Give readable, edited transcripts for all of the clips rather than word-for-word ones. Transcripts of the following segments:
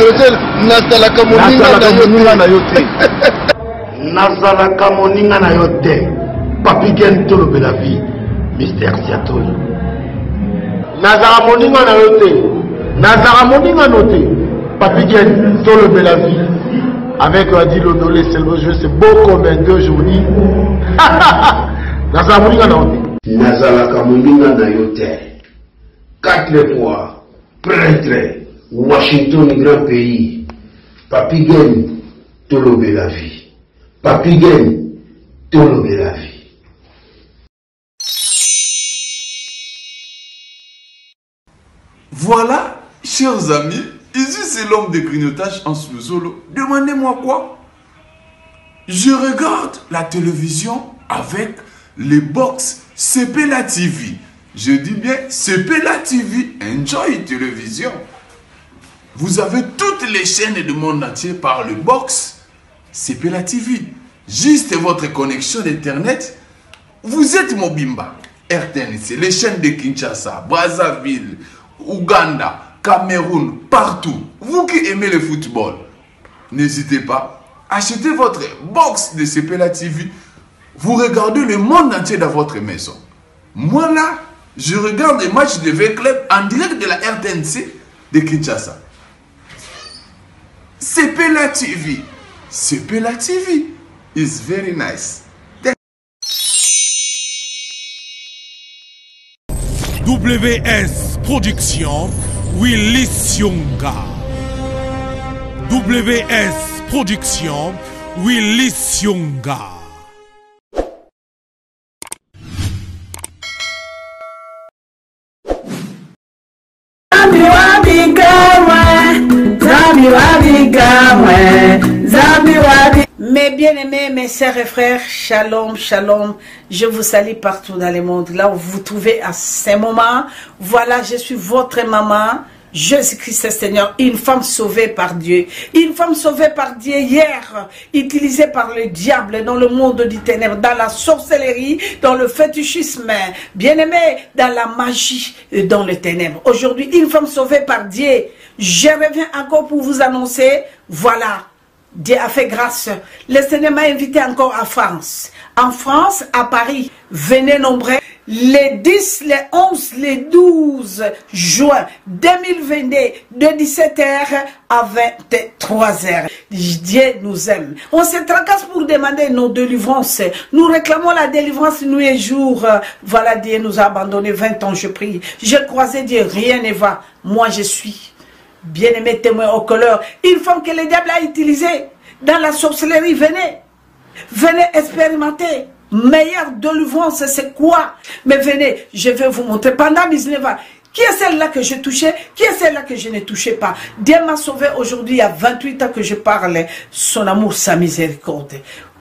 adressé nazalaka moninga na yo te. Nazalaka moninga na yo te. Papi Gen tolobela vie. Mystère Siatoli. Nazala moninga na yo te. Nazala moninga no te. Papi Gen tolobela vie. Avec Adilo Dolé, c'est le jeu, c'est beau comme un deux journées. Nazala moninga na yo te. Nazalaka moninga na yo te. 4 fois prêtre. Washington, grand pays. Papi Gen tolobela vie. Papi Gen tolobela vie. Voilà, chers amis, ici c'est l'homme de grignotage en sous-solo. Demandez-moi quoi? Je regarde la télévision avec les box Sepela TV. Je dis bien Sepela TV, enjoy télévision. Vous avez toutes les chaînes du monde entier par le box Sepela TV. Juste votre connexion d'internet, vous êtes Mobimba, RTNC, les chaînes de Kinshasa, Brazzaville, Ouganda, Cameroun, partout. Vous qui aimez le football, n'hésitez pas. Achetez votre box de Sepela TV. Vous regardez le monde entier dans votre maison. Moi là, je regarde les matchs de V-Club en direct de la RTNC de Kinshasa. Sepela TV. Sepela TV is very nice. WS Production, Willy Sionga. WS Production, Willy Sionga. Mes bien-aimés, mes sœurs et frères, shalom, shalom, je vous salue partout dans le monde, là où vous vous trouvez à ce moment. Voilà, je suis votre maman, Jésus-Christ Seigneur, une femme sauvée par Dieu. Une femme sauvée par Dieu hier, utilisée par le diable dans le monde du ténèbre, dans la sorcellerie, dans le fétichisme, bien-aimé, dans la magie et dans le ténèbre. Aujourd'hui, une femme sauvée par Dieu. Je reviens encore pour vous annoncer, voilà, Dieu a fait grâce. Le Seigneur m'a invité encore à France. En France, à Paris. Venez nombreux. Les 10, les 11, les 12 juin 2022, de 17h à 23h. Dieu nous aime. On se tracasse pour demander nos délivrances. Nous réclamons la délivrance nuit et jour. Voilà, Dieu nous a abandonnés. 20 ans, je prie. J'ai croisé Dieu, rien ne va. Moi, je suis bien-aimé témoin au couleur. Une femme que le diable a utilisée dans la sorcellerie. Venez. Venez expérimenter. Meilleure délivrance, c'est quoi? Mais venez, je vais vous montrer. Pendant 19 ans, qui est celle-là que j'ai touchée? Qui est celle-là que je ne touchais pas? Dieu m'a sauvé aujourd'hui, il y a 28 ans que je parle. Son amour, sa miséricorde.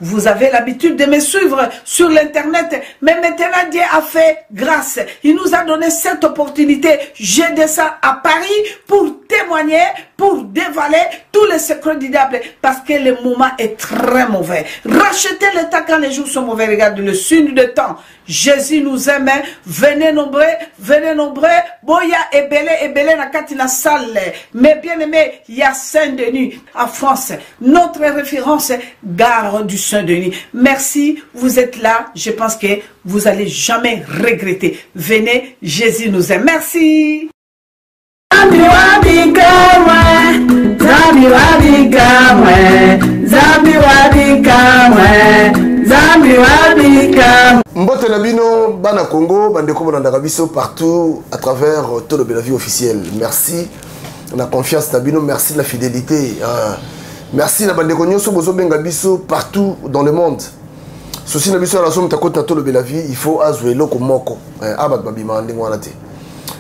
Vous avez l'habitude de me suivre sur l'internet, mais maintenant Dieu a fait grâce. Il nous a donné cette opportunité. Je descends à Paris pour témoigner, pour dévaler tous les secrets du diable, parce que le moment est très mauvais. Rachetez le temps quand les jours sont mauvais. Regardez le signe de temps. Jésus nous aime. Venez nombreux, venez nombreux. Boya et belé na katina salle. Mais bien aimé, il y a Saint-Denis en France. Notre référence, gare du Saint-Denis. Merci, vous êtes là. Je pense que vous allez jamais regretter. Venez, Jésus nous aime. Merci. Mbote na bino bana Congo bandeko bolanda biso partout à travers Tolo Bella Vie officielle. Merci la confiance na bino, merci la fidélité. Merci na bandeko nyonso bozo benga biso partout dans le monde. Souci na biso la somme ta côté na Tolo Bella Vie, il faut azwelo ko moko. Abat babima ndingo wana te.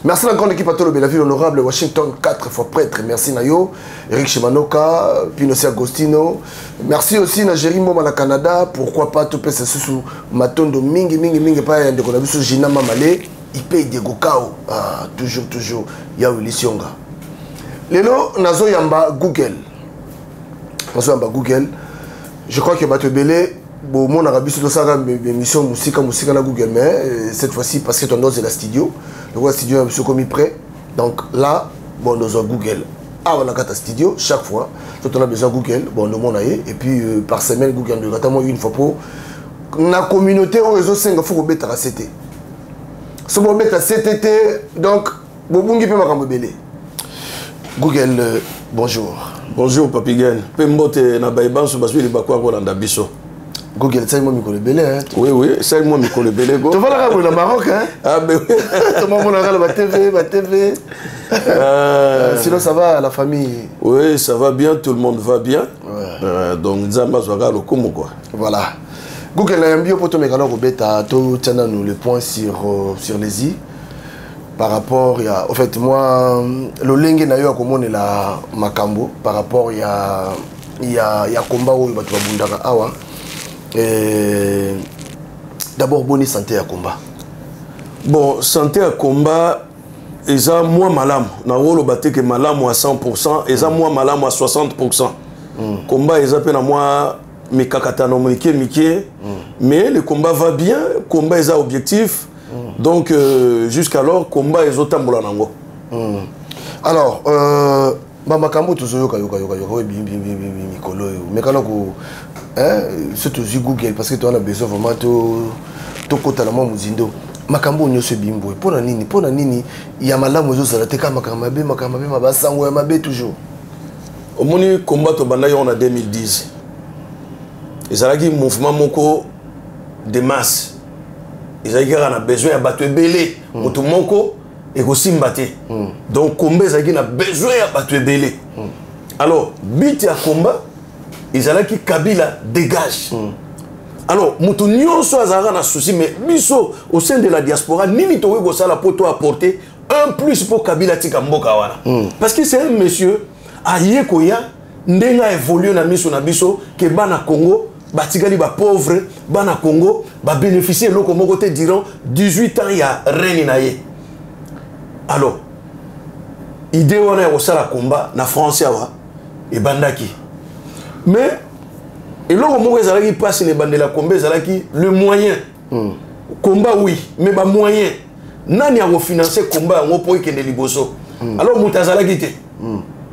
Merci à la grande équipe à Tolo Bella Vie, l'honorable Washington 4 fois prêtre. Merci Nayo, Eric Chemanoka, Pinoci Agostino. Merci aussi à Jérémy Moma la Canada. Pourquoi pas tout pèse sous Matondo mingi pas de Konabiso Gina Mamale. Il paye des Gokao. Toujours. Yaouli Sionga. Lelo Nazo Yamba Google. Nazo Yamba Google. Je crois que Bato Belé. Bon, mon arabe sur ça émission musique na Google, mais cette fois-ci parce que ton dos est la studio, le studio est commis prêt. Donc là, bon, nous avons Google. Ah, on a un studio, chaque fois. Quand on a besoin de Google, bon, le monde aille. Et puis, par semaine, Google, notamment une fois pour. La communauté, on réseau 5 fois, on met à CT. Si on met à CTT, donc, Bobungi peut m'en belé. Google, bonjour. Bonjour, Papi Gen. Pembote na baïban, sur basui, les bakwa, on a biso. Google, ça, moi, je belé, hein. Oui, ça, moi, je belé. Tu vas la ramener au Maroc, hein. Ah, ben oui. Tu vas la ramener ma TV. Sinon, ça va, la famille? Oui, ça va bien, tout le monde va bien. Ouais. Donc, Zamba, Zouaga, le Komo, quoi. Voilà. Google, un bio pour ton mécano, Robeta, tu tiens nous le point sur les i. Par rapport, en fait, moi, le lingue n'a eu à comment la Makambo, par rapport, il y a combat où il va trouver Bundaka Awa. D'abord, bonne santé à combat. Bon, santé à combat, ils ont moins malam. Dans le rôle, il que malam à 100%, ils ont moins malam à 60%. Combat, ils ont moins mikakatano mais le combat va bien, combat est objectif. Donc jusqu'alors combat est autambola nango. Alors Makambo toujours yoka mikolo mais quand on surtout Google parce que tu as besoin vraiment to kota na muzindo Makambo nyoso bimbo pona nini ya malamu zo zala te kama mabe mabasango ya mabe toujours. Au moni combat to banda on a 2010. Ils ont un mouvement moko de masse. Ils ont besoin de battre belé. Moto moko et aussi mbaté. Donc combat ils ont besoin de battre belé. Alors but à combat ils ont qui Kabila dégage. Alors moto nyonso azara na souci mais biso au sein de la diaspora nini to wego sala poto apporter un plus pour Kabila tika mboka wana. Parce que c'est un monsieur aye koya ndenga évoluer na miso na biso ke bana Congo Batigali ba pauvre, bana Congo, ba bénéficier loko moko te diront 18 ans ya reine naye. Alors, idée on a au sala combat na France yawa et bandaki. Mais et loko moko ezalaki passe les bandela combat ezalaki le moyen. Combat oui, mais ba moyen. Nani a financer combat ngo po ikende liboso. Alors mutazalaki te.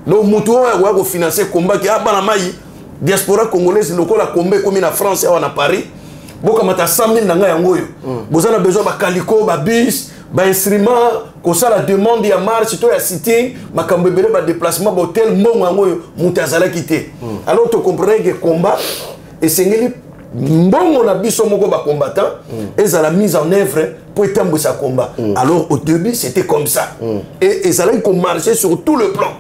Donc mutu wa financer combat ki abana mai diaspora congolaise lokola combat comme en France ou en Paris boka mata 100 000 nanga yangoyo bozana besoin ba calicot ba bis ba instrument ko ça la demande ya marche to ya sitting makambo bele ba déplacement ba hôtel mbongo yangoyo mutazala kité alors tu comprends que combat et sengeli mbongo na biso moko ba combattant et ça la mise en œuvre pour étendre sa combat alors au début c'était comme ça et ça allait marcher sur tout le plan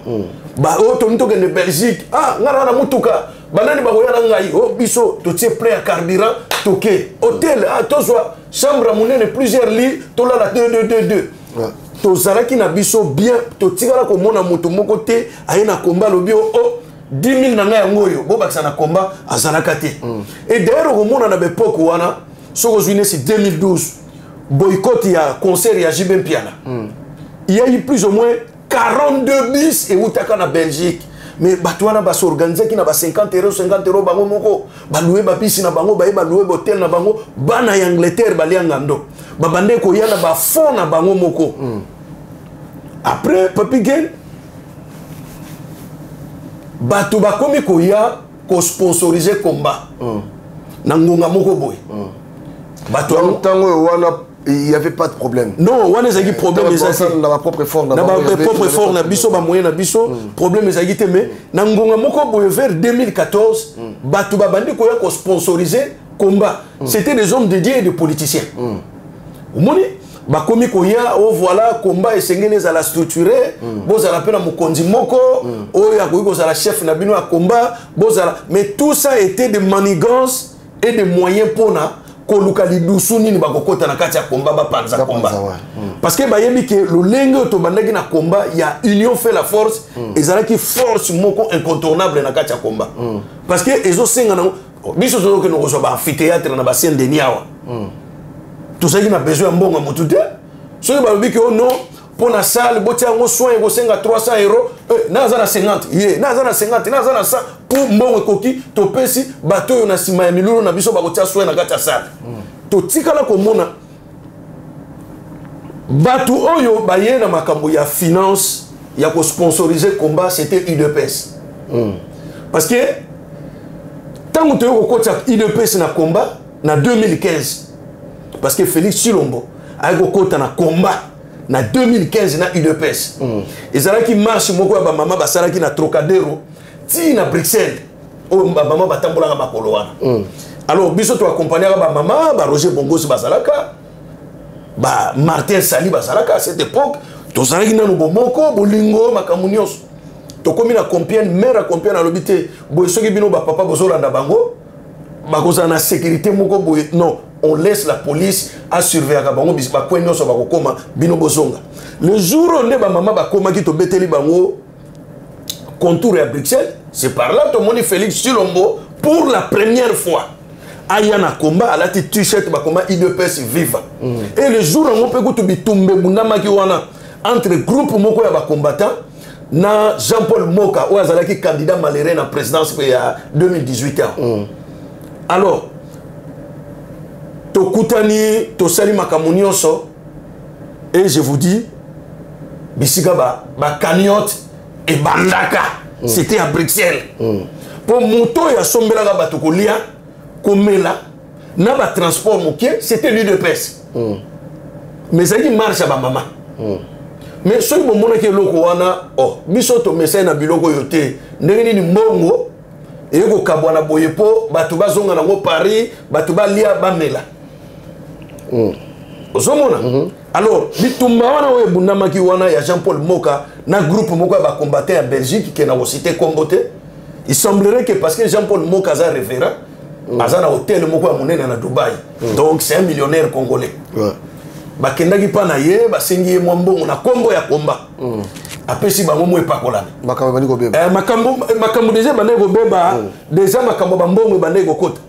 ba otonito que de Belgique ah ngara na mutuka banani ba koyana ngai oh biso to tie plein à carburant toké hôtel ah to soit chambre monene plusieurs lits to la 2 to zalaki na biso bien to tikala ko mona mutu moko te ayena combat lo bio oh 10 000 nanga yangoyo bo bakisa na combat azalaka te et d'ailleurs au mona na bepoku wana soko zuine c'est 2012 boycott ya concert ya JB Mpiana il y a eu plus ou moins 42 bis et outaka na Belgique mais batouana ba s'organiser qui na ba 50 € bango moko ba louer ba pisi na bango ba louer hôtel na bango bana ya Angleterre ba liangando ba bande ko yana ba fond na bango moko après Papi Gen batou ba komi ko ya ko sponsoriser combat na ngonga moko boy batou tango wana il n'y avait pas de problème. Non, on a des problèmes. Dans ma propre effort. Dans ma propre effort, na biso ba moyen na biso problème ezaki te mais na ngonga moko boye vers 2014 batu ba bandi ko ya ko sponsoriser combat. C'était des hommes dédiés et des politiciens. Omoni ba komi ko ya oh voilà combat esengene za la structurer boza la pena mokonzi moko oh ya ko za la chef na bino ya combat boza mais tout ça était des manigances et des moyens pour na kolukali dusuni ni bakokota na kati ya combat ba panza combat parce que ba yebi que le lenge to bandaki na combat il y a union fait la force ezalaki force moko incontournable na kati ya combat parce que ezo senga na biso zo que nous ba amphithéâtre na ba scène de niawa tout ça qui n'a besoin mbongo motu te so ba yebi que oh non pour la salle botia ngo soin go senga 300 € na za na 50 ye na za na 50 na za na 100 pour mbongo koki to pesi bato yo na sima ya milulu na biso ba botia soin na kati ya salle to tikala ko mona bato oyo ba ye na makambo ya finance il y a sponsorisé le combat, c'était UDPS. Parce que tant que tu as eu UDPS dans le combat, en 2015, parce que Félix Chilombo a eu un combat en 2015 dans UDPS. Et ça qui marche, moi, ma maman, ça qui na Trocadéro, ti na Bruxelles, oh ma maman va tambola ma poloana. Alors, biso tu accompagner ma maman, Roger Bongos Basalaka, Martin Sali Basalaka à cette époque. Tozalaki na Bomoko, Bolingo, Makamunios. To komi na Compiègne, mère à Compiègne à l'obité. Boy soki bino ba papa bozolanda bango. Bakoza na sécurité moko boy. Non, on laisse la police à surveiller bango bis ba kwenyo so bakokoma bino bozonga. Le jour où on est ba maman ba koma ki to beteli bango contour à Bruxelles, c'est par là to moni Félix Chilombo pour la première fois. Ayana combat à la t-shirt ba combat IDPS viva. Et le jour où on peut go bitumbe munama ki wana entre groupe moko ya ba combattant na Jean-Paul Moka ou azalaki candidat malheureux na présidence il y a 2018 ans. Alors to kutani to sali makamunioso et je vous dis bisika ba cagnotte et bandaka c'était à Bruxelles. Pour moto ya sombela ba to kolia komela na ba transport moké c'était l'UDPS. Mais ça qui marche à ba maman. Mais ce moment que loko wana oh biso to message na biloko yote ndenge ni mbongo et ko kabwana boyepo batu bazonga na ngo Paris batu ba lia bamela ozomona alors bitumba wana we bunama ki wana ya Jean-Paul Moka na groupe moko ba combattant en Belgique qui na cité Comboté. Il semblerait que parce que Jean-Paul Moka a référent aza na hôtel moko ya monene na Dubaï donc c'est un millionnaire congolais. Bakendaki pa na ye basengi ye mwambo na kombo ya komba apesi bango mo epakolana makambo bani ko beba makambo déjà bana ko beba déjà makambo bambongo bana ko kota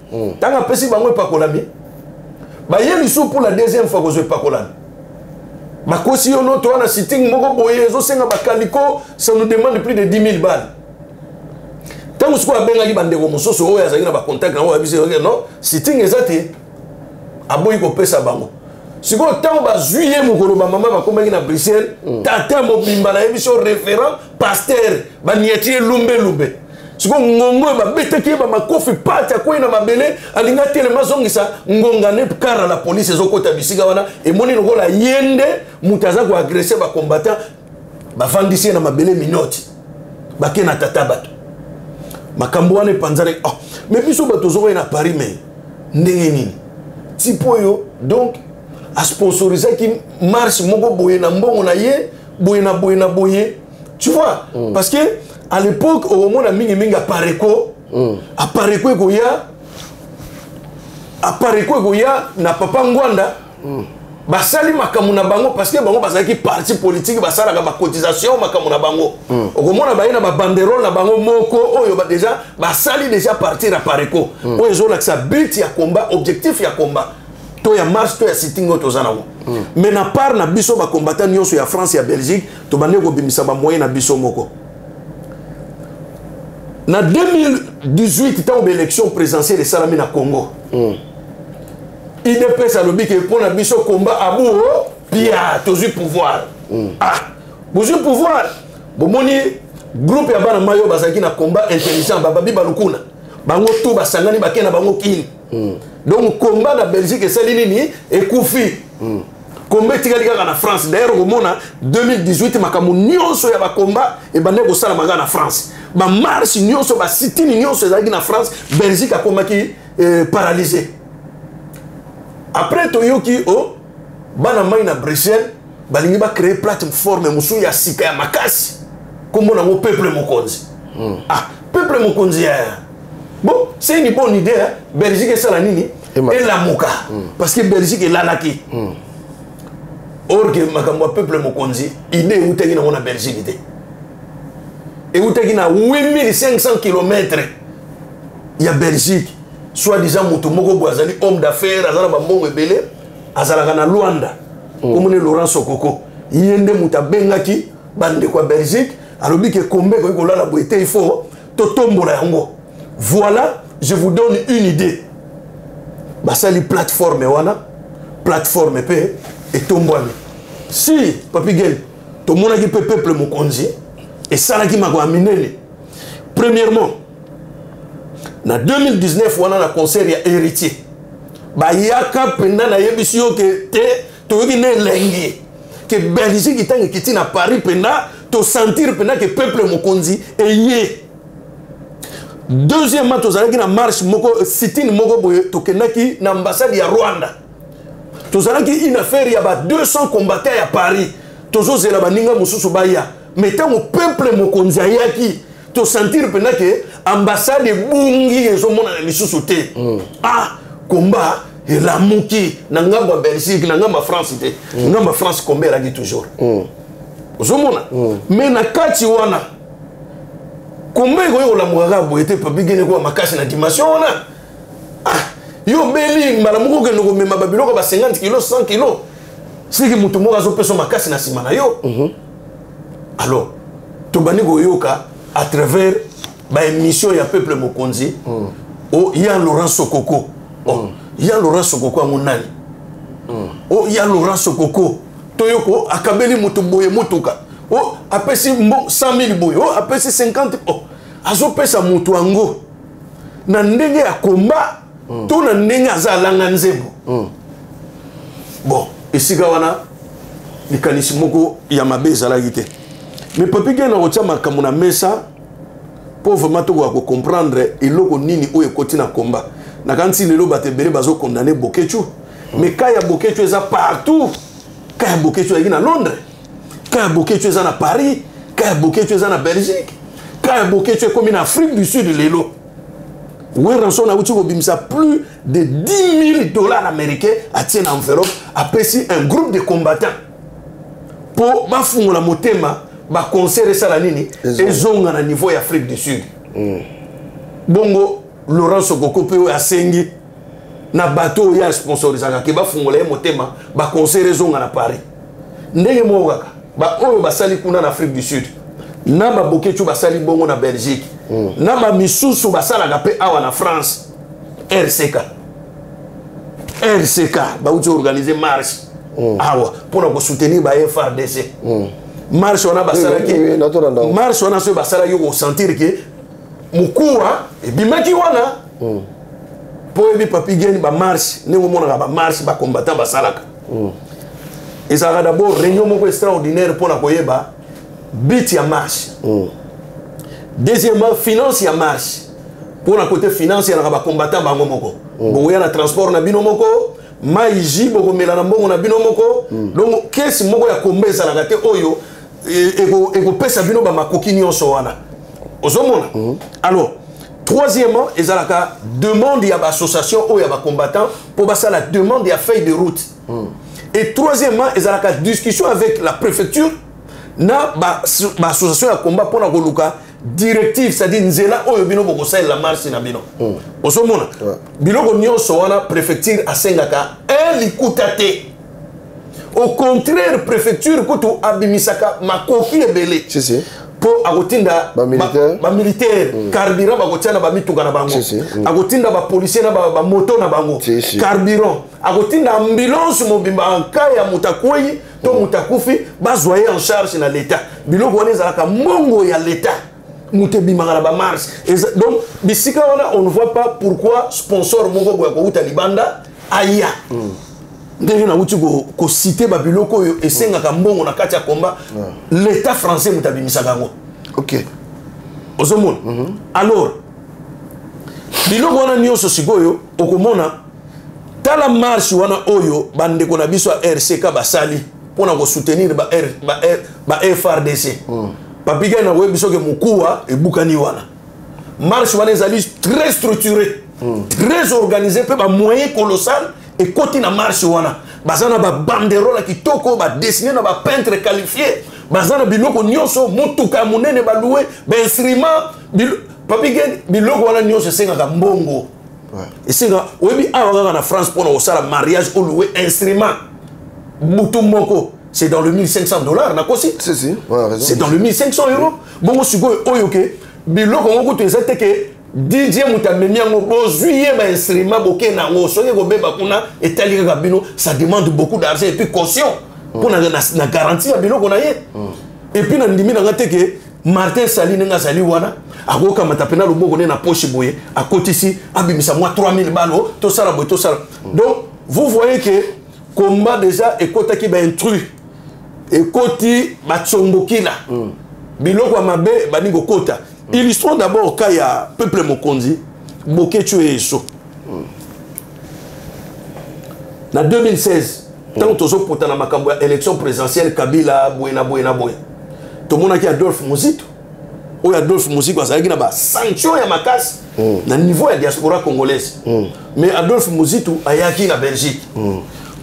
tanga apesi bango epakolami ba ye lisu pour la deuxième fois ko zo epakolana makosi yo no to na sitting moko boye zo senga bakaliko ça nous demande plus de 10 000 balles tango siko abengaki bandeko mososo oyo azali na ba contact na oyo bise non sitting ezate aboyi ko pesa bango. Si vous avez juillet, vous avez à Bruxelles, tata mobimba na émission référent pasteur, banietier lumbe. Si vous avez beteki ba kofi pata ko na mabele, alinga tellement zongisa ngongane car la police ezokota bisika wana et moni ngola yende mutaza ko agresser ba combattant ba fandisi na mabele minoti. Ba kena tata bato. Makambo wana panzare oh mais biso bato zo na Paris mais ndenge nini. Tipoyo donc a sponsorisé qui marche moko boye na mbongo na ye boye tu vois parce que à l'époque au moment na mingi apareko ko ya na papa Ngwanda basali makamu na bango parce que bango bazaki parti politique basala ka ba cotisation makamu na bango au moment na ba na ba banderole na bango moko oyo ba déjà basali déjà partir apareko oyo zo la sa but ya combat objectif ya combat to ya marche to ya sitting to zanawo mais na part na biso ba combattant nyonso ya France ya Belgique to bande ko bimisa ba moyen na biso moko na 2018 tant élection présidentielle salami na Congo IDPS a lobby que pour na biso combat abu pia tozu pouvoir bozu pouvoir bomoni groupe ya bana mayo bazaki na combat intelligent bababi balukuna bango to basangani bakena bango kini. Donc combat na Belgique et celle nini et koufi combat tikalika na France d'ailleurs au monde 2018 makamu nyonso ya ba combat et bande ko sala manga na France ba marche nyonso ba sitini nyonso ezaki na France Belgique a combat qui paralysé après toyoki o bana mai na Bruxelles balingi ba créer plateforme musu ya sika ya makasi comme na mo peuple mokonzi peuple mokonzi ya bon, c'est une bonne idée, hein? Belgique est ça la nini et la moka. Parce que Belgique est là qui. Or que ma peuple mokonzi, idée où t'es dans la Belgique. Et où t'es dans 8500 km. Il y a Belgique. Soit disant Moutoumoko Boazali, homme d'affaires, Azala Bambon Rebele, Azala na Luanda, comme Laurent Sokoko. Yende Mouta Bengaki, bande quoi Belgique, alors que Kombe, quand la boîte, il faut Totombo la yango. Voilà, je vous donne une idée. Basali plateforme wana, plateforme P et tombouane. Si, Papi Guel, tout le monde qui peut peuple mokonzi et ça qui m'a amené. Premièrement, en 2019 on a un concert il y a héritier. Bah yaka pendant na yebisio que te to qui ne lengi que Belgique qui na Paris pendant to sentir pendant que peuple mokonzi et yé. Deuxièmement, tu as marche moko sit-in moko boye to kenaki na ambassade ya Rwanda. Tu as une affaire il y a 200 combattants à Paris. Tu as la baninga mususu baya. Mais tant au peuple mokonzi ayaki to sentir pendant que ambassade bungi ezo mona lisusu te. Ah combat et la mouki na ngamba Belgique na ngamba France te. Ngamba France combat la toujours. Ozomona. Mais na kati wana combien de la mouraga était pas bien quoi ma casse na dimension là ah yo beli malamuko que nous mema babilo ba 50 kg 100 kg c'est que mutu mo azo peso ma casse na simana yo alors to bani go yoka à travers ba émission ya peuple mokonzi oh il y a Laurent Sokoko oh il y a Laurent Sokoko amonani oh il y a Laurent Sokoko toyoko akabeli mutu boye mutuka oh apesi 100 000 boy oh apesi 50 oh azo pesa mutu ango na ndenge ya komba to na ndenge azalanga nzebo bon esika wana likanisi moko ya mabe ezalaki te mais papi gena kotia makambo na mesa po vraiment to ko comprendre eloko nini oyo ekoti na komba na kanti lelo batebele bazo condamner Bokechu mais kaya Bokechu eza partout kaya Bokechu eza na Londres Kaya Bokechu est en Paris, Kaya Bokechu est en Belgique, Kaya Bokechu est comme en Afrique du Sud de l'élo. Où rançon a plus de 10 000 $ américains à tienne en enveloppe après si un groupe de combattants pour bafounger la motema ba concert ça la nini et zonga na niveau Afrique du Sud. Bongo Laurent Sokoko pe a sengi na bateau ya sponsorisé ka bafounger la motema ba concert zonga na Paris. Ndenge mo kaka ba oyo basali kuna na Afrique du Sud na ba Bokechu basali bongo na Belgique na ba misusu basala gape awa na France RCK ba uti organiser marche awa pour na soutenir ba FRDC marche on a basala ki marche on a se basala yo sentir que mukuwa e bimaki wana po ebi papi geni ba marche ne mo mona ba marche ba combattant basalaka et ça a d'abord réunion extraordinaire pour la koyeba bit ya marche. Deuxièmement, finance ya marche. Pour la côté financier na ba combattant bango moko. Bo ya na transport na bino moko, maiji boko melana mbongo na bino moko. Donc kesi moko ya kombeza na gate oyo eko pesa bino ba makoki nyonso wana. Ozomona. Alors, troisièmement, ezalaka demande ya ba association oyo ya ba combattant pour basa la demande ya feuille de route. Et troisièmement, il y a la discussion avec la préfecture, na l'association à combat pour la Goluka, directive, c'est-à-dire Nzela, où bino boko sa la marche na bino. Osomona. Bino ko nyon soana préfecture à Sengaka, likutate. Au contraire, préfecture koto abimisaka makoki ebele. Si. Pour agotinda ba militaire carburant ba gotiana ba mituka na bango agotinda ba policier na ba moto na bango carburant agotinda ambulance mobimba anka ya mutakoyi to mutakufi bazwaye en charge na l'état biloko wana ezalaka mongo ya l'état mutebimanga na ba marche donc bisika wana on ne voit pas pourquoi sponsor mongo boya ko uta libanda aya ndenge na uti ko citer ba biloko oyo esengaka mbongo na kati ya komba l'état français mutabimisaka ngo OK ozomona alors biloko wana nyonso sikoyo okomona tala marche wana oyo bandeko na biso ya RCK basali pona ko soutenir ba FRDC papiga na webiso ke mukuwa ebukani wana marche wana ezali très structuré très organisé pe ba moyen colossal et côté na marche wana bazana ba banderole kitoko ba dessiner na ba peintre qualifié bazana biloko nyonso mutuka munene ba louer ba instrument papi gen biloko wana nyonso senga mbongo et senga webi awa na France pour na sala mariage ou louer instrument mutu moko c'est dans le $1,500 na kosi si c'est dans le 1,500 €. Bongo siko oyoke biloko ngoko to ezate ke DJ mutamemi yango bozuye ba instrument boke na ngo soki ko beba kuna etali ka bino ça demande beaucoup d'argent et puis caution pour na garantie ya biloko na ye et puis nandimi na ngate ke Martin Sali nga Sali wana akoka matapena loboko ne na poche boye à côté ici abimisa moi 3000 balles to sala boye to sala. Donc vous voyez que combat déjà ekota ki ba intrus ekoti ba tsombokila biloko mabe baningo kota. Illustrons d'abord quand il y a peuple Mokonzi Bokechu et Eso. En 2016, tant que tu as élection présidentielle, Kabila, Bouena. Tout le monde a dit Adolphe Mouzito. Ou Adolphe Mouzito, ça a dit sanction à ma casse. Au niveau de la diaspora congolaise. Mais Adolphe Mouzito a été la Belgique.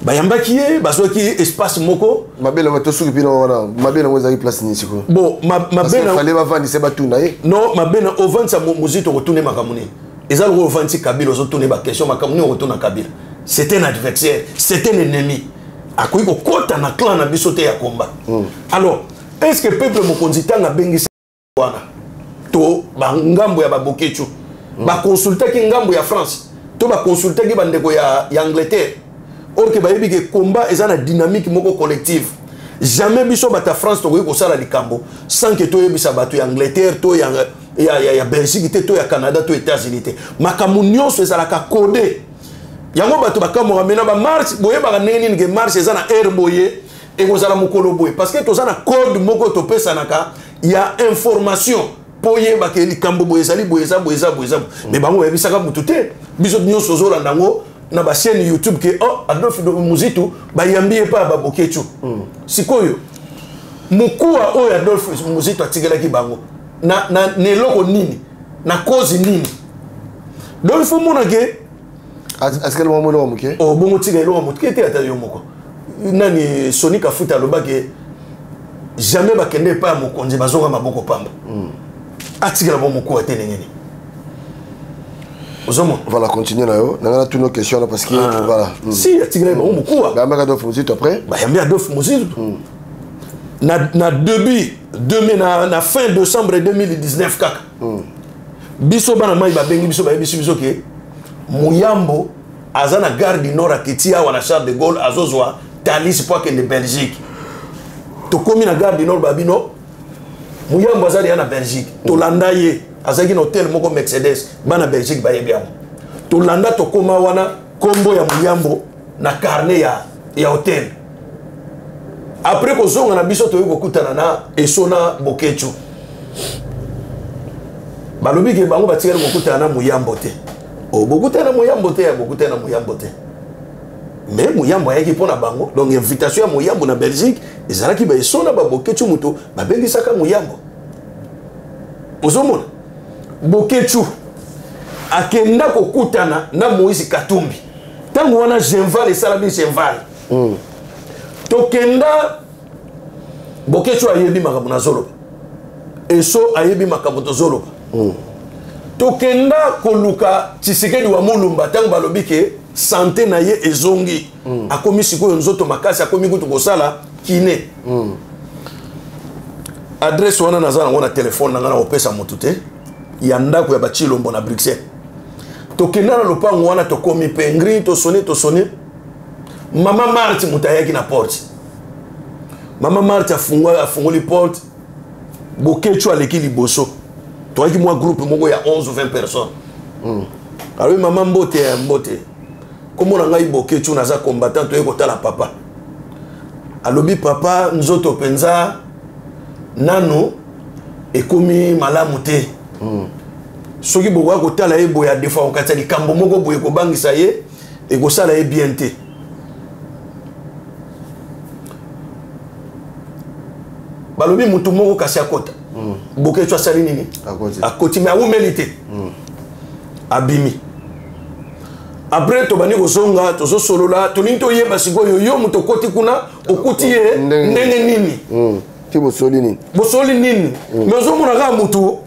Bayamba qui est, parce que espace moko. Ma belle va te soulever dans ma belle va aller place ni siko. Bon, ma belle fallait va vendre c'est batou na. Non, ma belle au vendre ça Mouzito retourner makamuni. Ils ont revendre Kabila aux retourner ma question makamuni retourne à Kabila. C'était un adversaire, c'était un ennemi. À quoi il faut côté na clan na bisoté à combat. Alors, est-ce que peuple Mokonzi tanga bengi wana to ba ngambo ya Bokechu ba consulter ki ngambo ya France to ba consulter ki bandeko ya Angleterre. Or que bayebi que combat est une dynamique moko collective. Jamais biso bata France to ko sala likambo sans que to yebisa bato ya Angleterre to ya Belgique to ya Canada to États-Unis. Makamu nyonso ezalaka codé. Yango bato bakamo ramena ba marche boye ba neni que marche ezana air boye et kozala mokolo boye parce que tozana code moko to pesa naka il y a information poye ba ke likambo boye zali boye za mais bango yebisaka mutute biso nyonso zo landango na ba chaîne YouTube que oh Adolphe Mouzito ba yambie pa ba Bokechu sikoyo mukuwa o Adolphe Mouzito atigela ki bango na neloko nini na cause nini donc il faut monake est-ce que le moment là muke oh bongo tigela lo muke te ata yo moko nani Sonic afuta loba ke jamais ba kende pa mokonzi bazonga maboko pamba atigela bo mukuwa te nengeni. On va continuer là. On a toutes nos questions là parce que voilà. Si, tu as beaucoup. Bah, on va Adolphe Mouzito après. Bah, il y a Adolphe Mouzito. Na début na fin décembre 2019 kaka. Biso bana mai ba bengi biso ke Muyambo azana gare du Nord aketia wana Charles de Gaulle azozwa Thalys pour que de Belgique. To komi na gare du Nord babino Muyambo azali na Belgique. To landa ye azaki na hotel moko Mercedes bana Belgique ba yebiam to landa to koma wana kombo ya Muyambo na carnet ya hotel après ko zonga na biso to yiko kutana na Esona Bokechu balobi ke bango batikela ko kutana na Muyambo te o bokutana Muyambo te mais Muyambo ayaki pona bango donc invitation ya Muyambo na Belgique ezalaki ba Esona ba Bokechu muto ba bengi saka Muyambo ozomona Bokechu akenda kokutana na Moïse Katumbi tango wana Genval esalabi Genval tokenda Bokechu ayebi makambo na zolo Eso ayebi makambo to zolo tokenda koluka Tshisekedi wa Mulumba tango balobi ke santé na ye ezongi akomi sikoyo nzoto makasi akomi kutu kosala kine adresse wana nazana ngona telefone nangana opesa motu te ya ndako ya bachilombo na Bruxelles tokenda na lopango wana tokomi pengri to sonné mama Marti mutayaki na porte mama Marti afungoli porte Bokechu aleki liboso toaki mwa groupe moko ya 11 ou 20 personnes alors mama mbote komo na ngai Bokechu naza combattant to ekotala papa alobi papa nzoto penza nano ekomi malamu te soki bokoka kotala ye boye adefa okati ya likambo moko boye kobangisa ye ekosala ye bien te balobi mutu moko kasi akota Bokechu asali nini akoti me awumeli te abimi après tobani kozonga tozosolola tolingi toyeba sikoyo yo mutu okoti kuna okuti ye ndenge nini bosoli nini mais ozomonaka mutu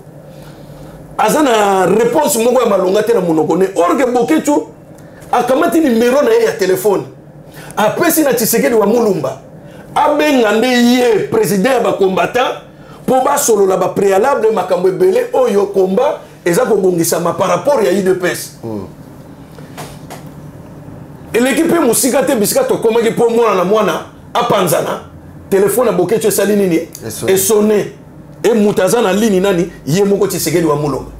aza na réponse moko ya malonga te na monoko ne or que Bokechu akamati numéro na ye ya telefone apesi na Tshisekedi wa Mulumba abenga nde ye président ya bacombattant mpo basolola bapréalable makambo ebele oyo komba eza kobongisama par rapport ya UDPS eleki mpe mosika te bisika tokomaki mpo mwana na mwana apanzana téléphone à Bokecho esali nini et sonné et mutaza na ligne nani ye moko Tshisekedi wa Mulonga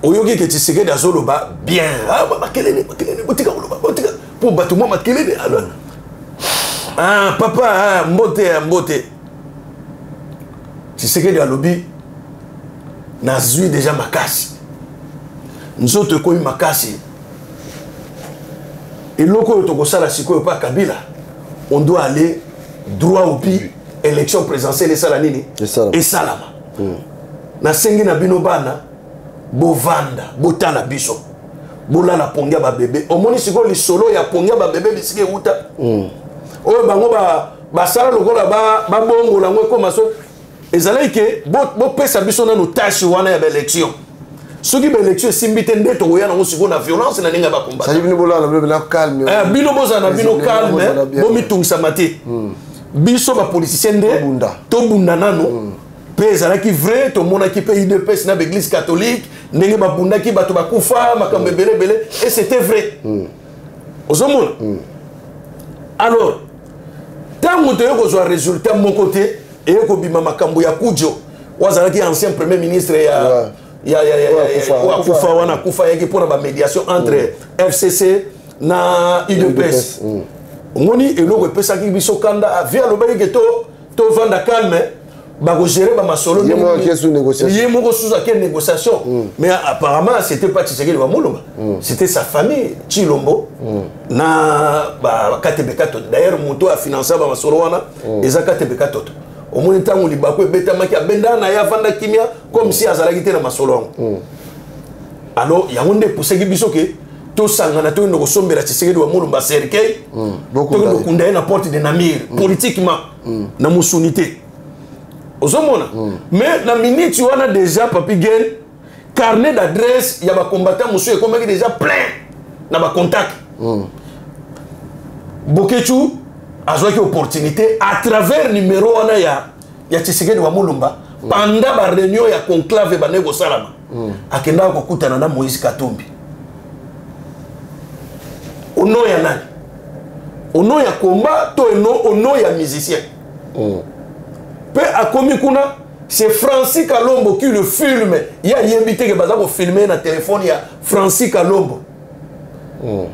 oyoki ke Tshisekedi azoloba bien makelele botika koloba botika pour batuma makelele alors papa mbote Tshisekedi alobi nazui déjà makasi nzoto koyi makasi et loko tokosala sikoyo pa Kabila on doit aller droit au but élection présidentielle et ça nini et salama na sengi na bino bana bovanda botala biso bolala pongia ba bébé omoni sikoyo lisolo ya pongia ba bébé bisike uta oyo bango ba sala lokola ba bongo la ngwe koma so ezalaki ke bo pesa biso na no tâche wana ya élection soki ba élection simbite ndeto oya na sikoyo na violence na ninga ba combattre ça bino bolala bino calme bino boza na bino calme bo mitungisa mate biso ba politicien nde to bunda nano pe ezalaki vrai to monaki pe UDPS na l'église catholique ndenge ba bundaki bato bakufa makambe belebele et c'était vrai ozomona alors tango to yoko zo résultat mon côté et ko bima makambo ya kujo wazalaki ancien premier ministre ya kufa wana kufa yaki pour la médiation entre FCC na UDPS ngoni eloko epesaki biso kanda via lo bayi to vanda calme ba ko gérer ba masolo yemo sous négociation mais apparemment c'était pas Tshisekedi wa Mulonga c'était sa famille Chilombo na ba KTBK tot d'ailleurs moto a financé ba masolo wana eza KTBK tot au moins ntango libako ebetamaki abenda na ya vanda kimia comme si azalaki te na masolo alors ya onde pousseki biso ke to sangana to ndoko sombela Tshisekedi wa Mulumba cercueil to kunda na porte de Namir politiquement na musunité ozomona mais na minute wana déjà papi gen carnet d'adresse ya ba combattant monsieur comme déjà plein na ba contact Bokechu azwaki opportunité à travers numéro wana ya Tshisekedi wa Mulumba pendant ba réunion ya conclave ba nego salama akenda ko kutana na Moïse Katumbi ono ya nani ono ya combat to ono ya musicien pe akomi kuna c'est Francis Kalombo qui le filme ya yebite ke baza ko filmer na téléphone ya Francis Kalombo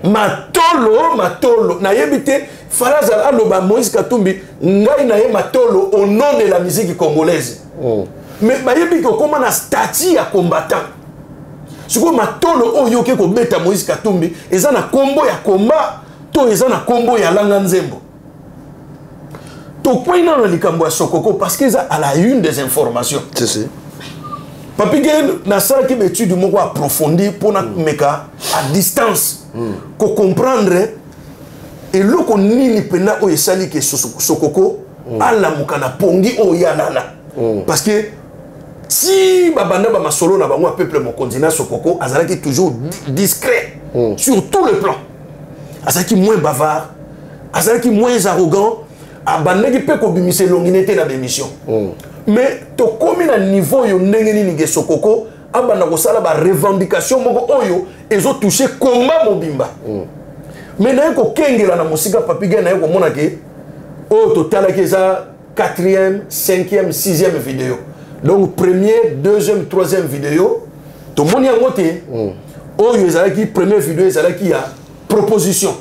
matolo na yebite faraza aloba Moïse Katumbi ngai na ye matolo au nom de la musique congolaise mais bayebi ko koma na statut ya combattant siko matolo oyo ke ko beta Moïse Katumbi eza na kombo ya combat to eza na kombo ya langa nzembo to poina na likambo ya sokoko parce que ça à la une des informations c'est papi gen na sala ki étude moko approfondir pour na meka à distance ko comprendre et loko nini pena o esali ke sokoko ala mukana pongi o yalala parce que si babanda ba masolo na bango peuple mon continent sokoko azalaki toujours discret sur tout le plan azalaki moins bavard azalaki moins arrogant abandaki pe ko bimise longinete na démission mais to komi na niveau yo ndenge nini ke sokoko abanda ko sala ba revendication moko oyo ezo toucher combat mobimba mais na ko kengela na musika papi gen na ko mona ke o total ke za 4e 5e 6e vidéo donc premier deuxième troisième vidéo to moni yango te oyo ezalaki première vidéo ezalaki ya proposition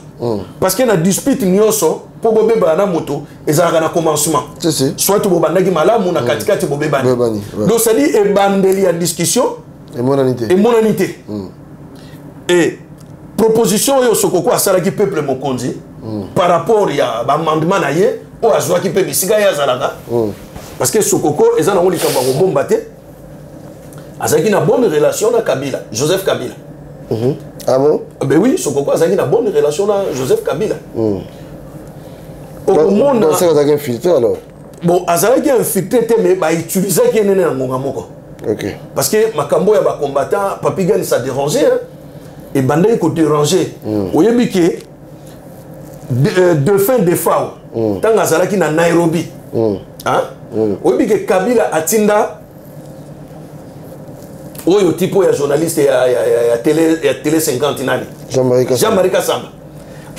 parce que na dispute nyonso pour bobeba na moto ezalaka na commencement soit bobandaki malamu na katikati bobebani donc ça dit ebandeli ya discussion et monanité et proposition oyo sokoko asalaki peuple mokonzi par rapport ya bamandement na ye oyo azwaki mpe bisika ye azalaka parce que sokoko eza nango likambo ya kobomba te azalaki na bonne relation na Kabila Joseph Kabila ah bon ben oui sokoko azalaki na bonne relation na Joseph Kabila donc ça azalaki infiltré alors bon azalaki infiltré te mais bautilisaki ye nene na ngonga moko parce que makambo ya bacombattant papi gani ça dérangeait et bandaki kodéranger oyebi ke dauphin de fao ntango azalaki na Nairobi oyebi ke Kabila atinda oyo tipo ya journaliste ya télé 50 nani Jean-Marie Kasamba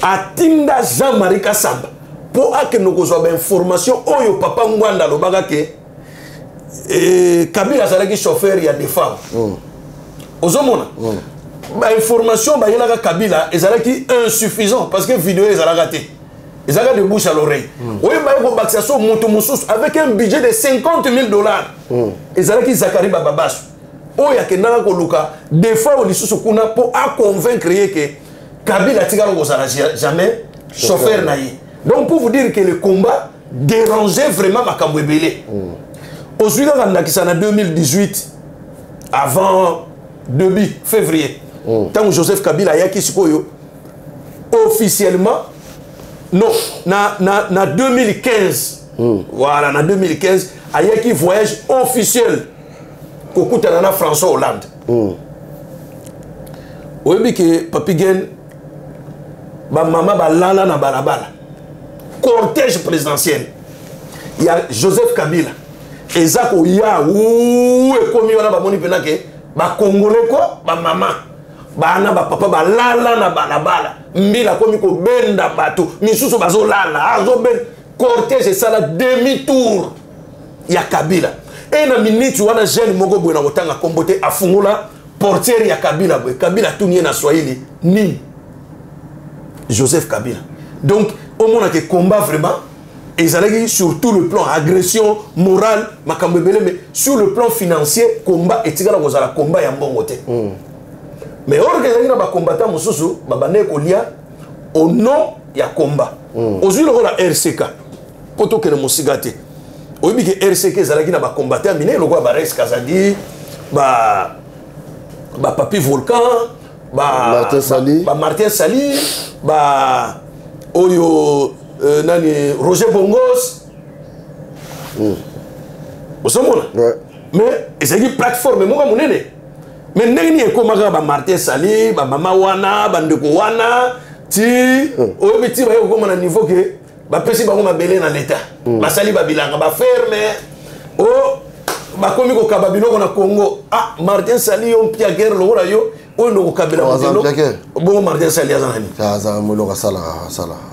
atinda Jean-Marie Kasamba pour que nous avons information oyo papa Ngwanda lobaka ke Kabila azalaki chauffeur ya des femmes ozomona ba information ba yelaka Kabila ezalaki insuffisant parce que vidéo ezalaka te ezalaka de bouche à l'oreille oyo ba ko baksaso mutu mususu avec un budget de $50,000 ezalaki Zakari Bababasu oyo akendaka koluka des fois au lisusu kuna pour convaincre que Kabila tigala kozala jamais chauffeur na ye. Donc pour vous dire que le combat dérangeait vraiment makambo ebele. Aujourd'hui quand on a qui ça en 2018 avant début février. Tant que Joseph Kabila yaki sikoyo officiellement non na 2015. Voilà na 2015 ayaki voyage officiel kokutana na François Hollande. Oyebi ke Papi Gen ba maman ba lala na balabala cortège présidentiel il y a Joseph Kabila ezako ya ou ekomi wana ba moni pena ke ba congolais ko ba maman ba na ba papa ba lala na balabala mbila komi ko benda bato misusu bazo lala azo ben cortège ça la demi tour ya Kabila et na minute wana jeune moko boye na kotanga kombote afungula portière ya Kabila boye Kabila tunie na Swahili ni Joseph Kabila. Donc, au moment où combat vraiment, ils allaient sur tout le plan agression morale, mais sur le plan financier, combat et tigala kozala combat ya mbongo te. Mais or que les combattants mususu babane kolia au nom ya combat. Aujourd'hui le RCK poto que le musigate. Oyebi que RCK zalaki na ba combattant mine le ba Res Kazadi ba Papi Volcan Martin Sali oyo nani Roger Bongos osomona mais ezaki plateforme moka munene mais ndenge ni ekomaka ba Martin Sali ba mama wana bandeko wana ti oyo biti ba yoko na niveau que ba pesi ba ngoma belé na l'état ba sali ba bilanga ba ferme o ba komi ko kababino na Congo Martin Sali on pia guerre lo ora yo on no kabila bon Martin Sali azanani ça moloka sala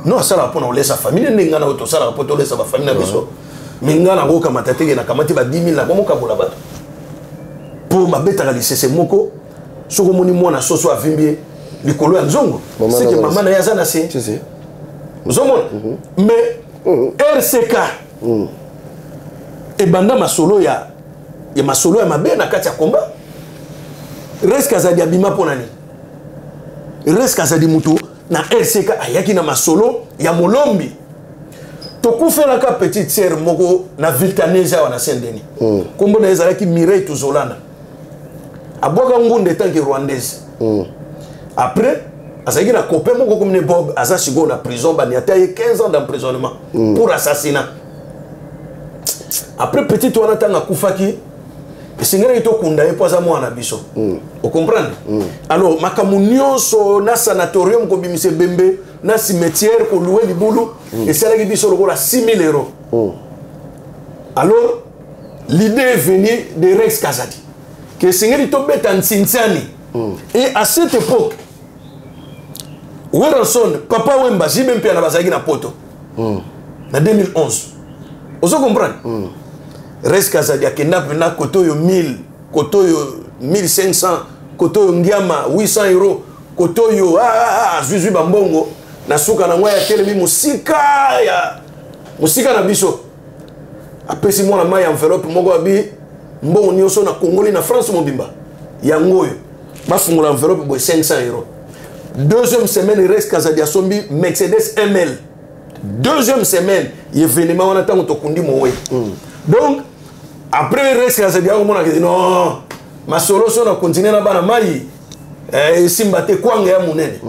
non sala pour laisser sa famille ninga na to sala pour laisser sa famille na biso minga na ko kamata tege na kamati ba 10 000 na komo kabola bato pour ma beta la c'est moko soko moni mona soso avimbi likolo ya nzongo c'est que maman na yazana si nzomona mais RCK et banda masolo ya masolo ya mabe na kati ya combat Res Kazadi abima ponani Res Kazadi mutu na RCK ayaki na masolo ya molombi tokufela ka petite sœur moko na Viltaneza wana Saint-Denis kombo na ezalaki Mireille Tuzolana aboka ngunde tanki rwandaise après azaki na copain moko comme Bob azashigo na prison baniata 15 ans d'emprisonnement pour assassinat. Après petit wana tanga kufaki esingera ito kunda e poza mwana biso vous comprenez alors makamunioso na sanatorium ko bimise bembe na cimetière ko louer libulu et c'est là que biso lokola 6 000 €. Alors l'idée est venue de Rex Kazadi que esingera ito beta ntsinsani et à cette époque Weranson papa Wemba jimempe na bazaki na poto na 2011 vous comprenez Res Kazadi akenda pena kotoyo 1000 kotoyo 1500 kotoyo ngiama 800 €, kotoyo zuzui bambongo na suka na ngwa ya telemi musika na biso apesi mwana mai enveloppe moko abi mbongo nyoso na Congolais na France mobimba yangoyo bafungula enveloppe boy 500 €. Deuxième semaine Res Kazadi asombi Mercedes ML. Deuxième semaine événement on attend to kundi mowe. Donc après Res Kazadi on a dit non ma solution na continuer na bana mai simbate kwanga ya munene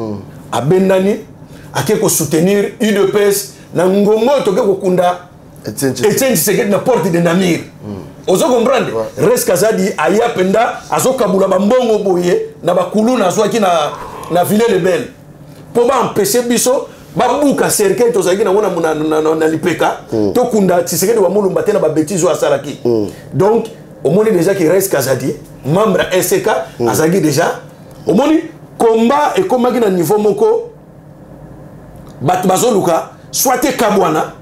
abendani akeko soutenir UDPS na ngongo toke kokunda Etienne Tshisekedi na porte de Namir. Ozo comprendre Res Kazadi aya penda azokabula bambongo boye na bakulu na zwaki na ville de Belle pour empêcher biso babuka cercle to zaki na mona na lipeka to kunda Tshisekedi wa mulumba tena ba bêtise wa salaki. Donc au moins déjà qui Res Kazadi membre SK azaki déjà au moins combat et combat na niveau moko bat bazoluka soit te kabwana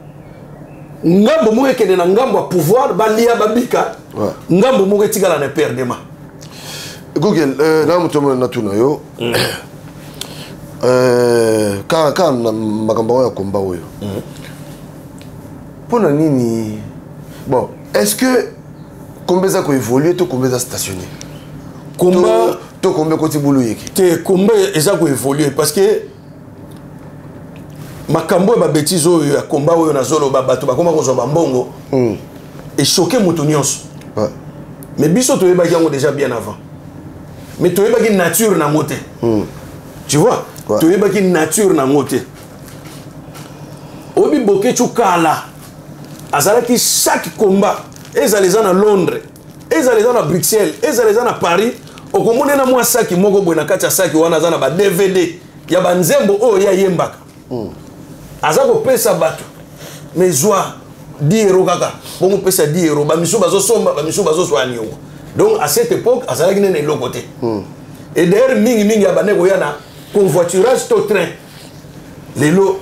ngambo moko ekende na ngambo ya pouvoir balia babika ngambo moko etikala na perdema. Google na mutomo na tuna yo quand makambo ya komba oyo pona nini bon est-ce que combien ko évoluer to combien stationner combat to combien côté boulot yeki te combat eza ko évoluer parce que makambo ba bêtise oyo ya combat oyo na zolo ba bato ba koma ko zo ba mbongo et choquer moto nyonso mais biso to yeba yango déjà bien avant mais to yeba ki nature na moté tu vois to yeba ki nature na moté obi bokechu kala azalaki chaque combat ezaleza na Londres ezaleza na Bruxelles ezaleza na Paris okomone na mwa saki moko boye na kati ya saki wana za na ba DVD ya banzembo oyo ya yembaka azako pesa bato mais joie 10 € kaka bongo pesa 10 €, ba misu bazo somba ba misu bazo soigner. Donc à cette époque azalaki nene lo côté et d'ailleurs mingi ya baneko ya na convoiturage to train lelo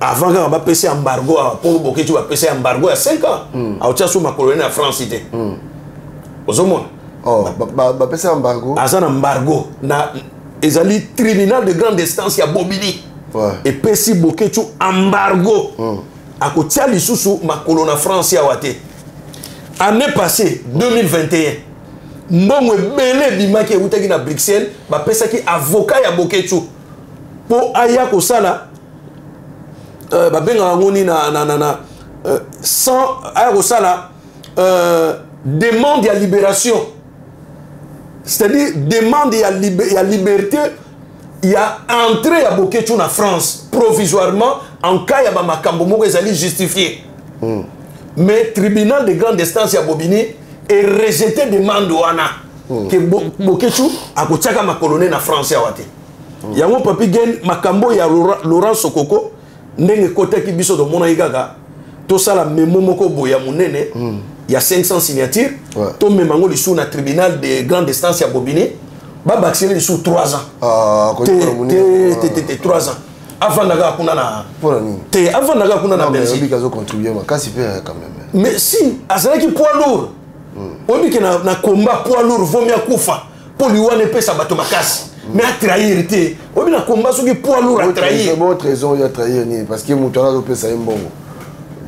avant quand ba pesa embargo pour boketu ba pesa embargo à 5 ans a otia sous ma colonie en France ité ozomona ba pesa embargo azana embargo na ezali tribunal de grande instance ya Bobili et pesi boketu embargo a kotia lisusu ma colonie en France ya wate. Année passée 2021 mbongo belé bimaki utaki na Bruxelles ba pesa ki avocat ya boketu po aya ko sala ba benga ngoni na sans aya ko sala demande ya libération, c'est-à-dire demande ya liberté ya entrée ya boketu na France provisoirement en cas ya ba makambo moko ezali justifié. Mais tribunal de grande instance à Bobini est rejeté demande wana que bokechu akotiaka makolone na France ya wate. Yango papi gen makambo ya Laurent Sokoko ndenge kotaki biso do mona igaga to sala memo moko boya munene ya 500 signatures to memango lisu na tribunal de grande instance à Bobini ba baxele lisu 3 ans. Te 3 ans. Avant d'aller kuna na te avant d'aller kuna na Belgique ils ont contribué mais kasi pe quand même mais si azalaki poids lourd obi ke na combat poids lourd vaut mieux kufa pour lui wane pesa bato makasi mais a trahir te obi na combat soki poids lourd a trahir bon raison il a trahir ni parce que mutana do pesa mbongo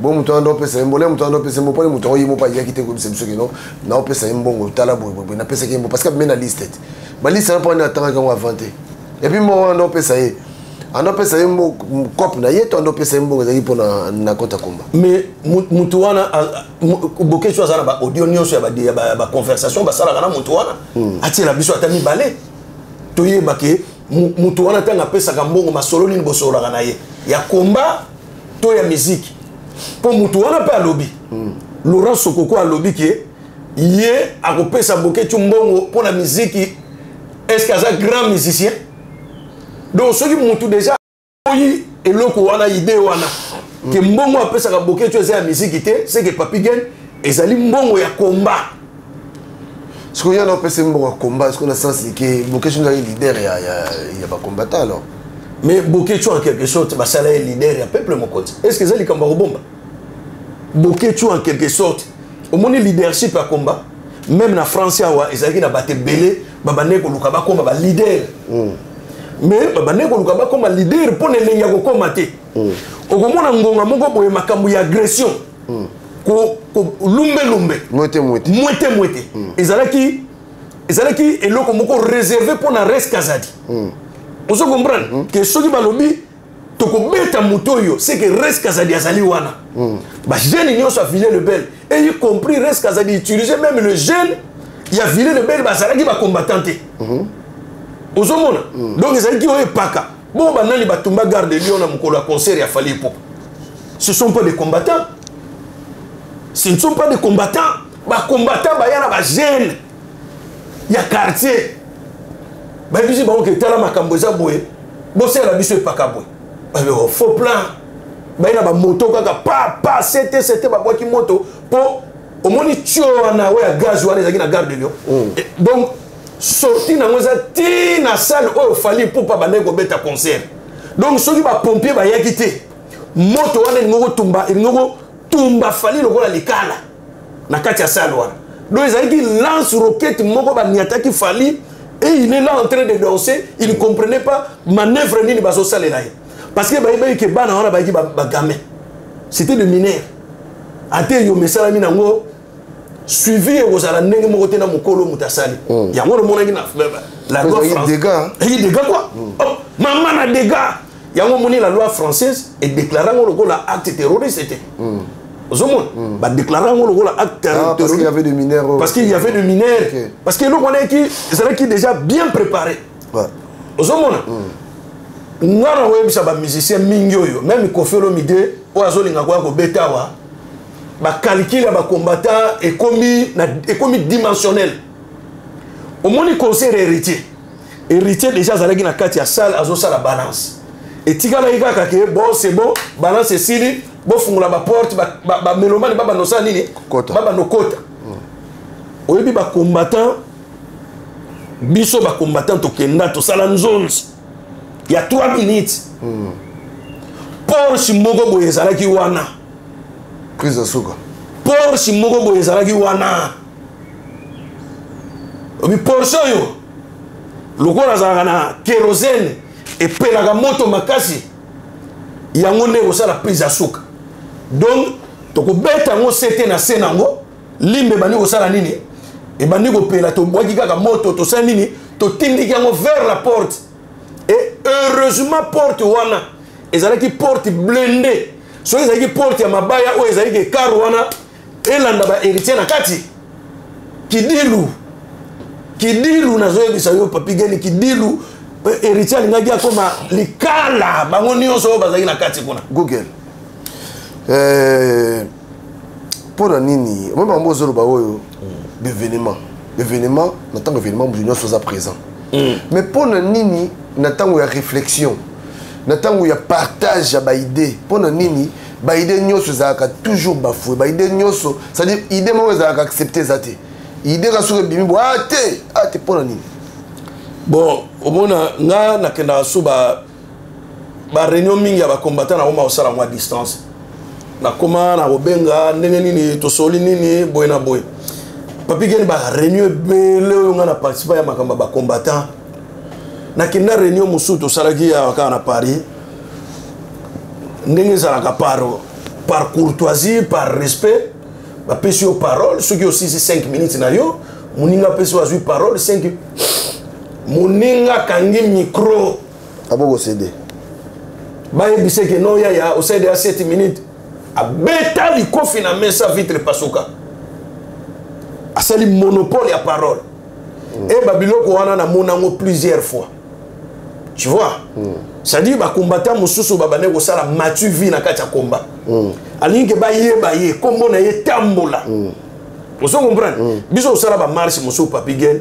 bon mutana do pesa mbongo mutana do pesa mbongo pour mutana yimo pa yaki te ko biso ke non na pesa mbongo tala bo na pesa ke mbongo parce que mena liste ba liste na pas na tanga ko inventer et puis moi on pesa ye on a pesa yembo cop na yeto on a pesa yembo ezali pona na kota komba mais mutu wana bokechu azana ba audio nyonso ya ba conversation ba sala kana mutu wana atira biso atami balé to yeba ke mutu wana tanga pesa ka mbongo masolo ni bosolo kana ye ya komba to ya musique po mutu wana pe alobi Laurent Sokoko alobi ke ye akopesa bokechu mbongo pona musique est-ce que ça grand musicien. Donc ceux qui m'ont tout déjà oui et le wana idée wana que mbongo apesa ka boketu eza ya musique té c'est que papi gen ezali mbongo ya combat ce qu'on y a dans pesa mbongo ya combat est-ce qu'on a sens que boketu est leader ya ba combattant alors mais boketu en quelque sorte ba sala leader ya peuple mokoti est-ce que ezali kamba bomba boketu en quelque sorte au moins leadership ya combat même na France ya wa ezali na baté belé babane ko luka ba komba ba leader mais babane ko luka ba koma leader pone lenga ko koma te okomona ngonga moko boye makambo ya agression ko lumbe mwete ezalaki eloko moko réservé pour na res Kazadi ozo comprendre que soki balobi to ko beta mutoyo c'est que res Kazadi azali wana ba jeune nyonso a filé le bel et y compris res Kazadi utiliser même le jeune il y a filé le bel ba salaki ba combattanté ozomona donc ezalaki oyo paka bon banani batumba garde lion na mukolo ya concert ya fali po ce sont pas des combattants, ce ne sont pas des combattants, ba combattants ba yana ba jeune ya quartier ba bisi ba oke tala makambo za boye bo c'est la biso paka boye ba faux plan ba yana ba moto kaka pa c'était ba boki moto po au moni tio wana wa gaz wana ezaki na garde lion donc sorti na ngoza ti na salle o fali pour pas baner ko beta concert donc soki ba pompier ba yakité moto wana ngoko tumba fali lokola likala na kati ya salle wana donc ezalaki lance roquette moko baniataki fali et il est là en train de danser il ne comprenait pas manœuvre nini bazosalela ye parce que bayebi ke bana wana bayaki bagame c'était de mineur ate yo mesalami nango suivi ekozala ndenge moko te na mokolo mutasali yango lomonaki na la loi française des dégâts quoi maman na dégâts yango moni la loi française et déclarant lokola acte terroriste était ozomona ba déclarant lokola acte terroriste parce qu'il y avait des mineurs parce qu'il y avait des mineurs parce que lokona qui déjà bien préparé ozomona ngana webisa ba musicien mingi oyo même Koffi Olomide o azolinga kwa ko betawa ba calcul ba combattant ekomi dimensionnel au moni concert héritier déjà zalaki na kati ya salle azosa la balance et tigala ikaka ke bon c'est bon balance sili bo fungula ba porte ba melomane baba no sa nini baba no kota oyebi ba combattant biso ba combattant to kenda to sala nzonzi il y a 3 minutes Porsche moko boye ezalaki wana prise de suka Porsche moko boye ezalaki wana obi Porsche oyo lokola azalaka na kérosène epelaka moto makasi yango nde kosala prise ya suka donc tokobeta yango sete na se nango limbe ebandi kosala nini ebandi kopela tobwaki kaka moto tosala nini totindiki yango vers la porte et heureusement porte wana ezalaki porte blindée soki ezalaki porte ya mabaya oyo ezalaki ekar wana elanda ba héritier na kati kidilu nazoyebisa yo papi geni kidilu héritier alingaki akoma likala bango nyonso oyo bazalaki na kati kuna google mpona nini omema bango ozoloba oyo événement na ntango événement moto nyonso oza présent mais mpona nini na ntango ya réflexion na ntango ya partage ya baide mpona nini baide nyonso ezalaka toujours bafoué baide nyonso c'est-à-dire ide moko ezalaka accepté eza te ide ka soki ebimi bo ate mpona nini bon omona nga nakendaka so ba réunion mingi ya bacombattant na koma kosala mwa distance nakoma na kobenga ndenge nini tosoli nini boye na boye papi geni ba réunion ebele oyo nga na participa ya makambo ya bacombattant nakenda réunion mosusu tosalaki ya kaka na Paris ndenge ezalaka par courtoisie par respect bapesi yo parole soki osisi 5 minutes na yo moninga apesi yo azwi parole 5 moninga kangi micro aboko cédé bayebise ke no yaya osede ya 7 minutes abeta likofi na mesa vitre pasuka asali monopole ya parole et babiloko wana na monango plusieurs fois tu vois c'est-à-dire bacombattant mosusu babane kosala matu vie na kati ya komba alingi ke baye kombo na ye tambola ozo comprendre biso osala ba marche mosusu papi gel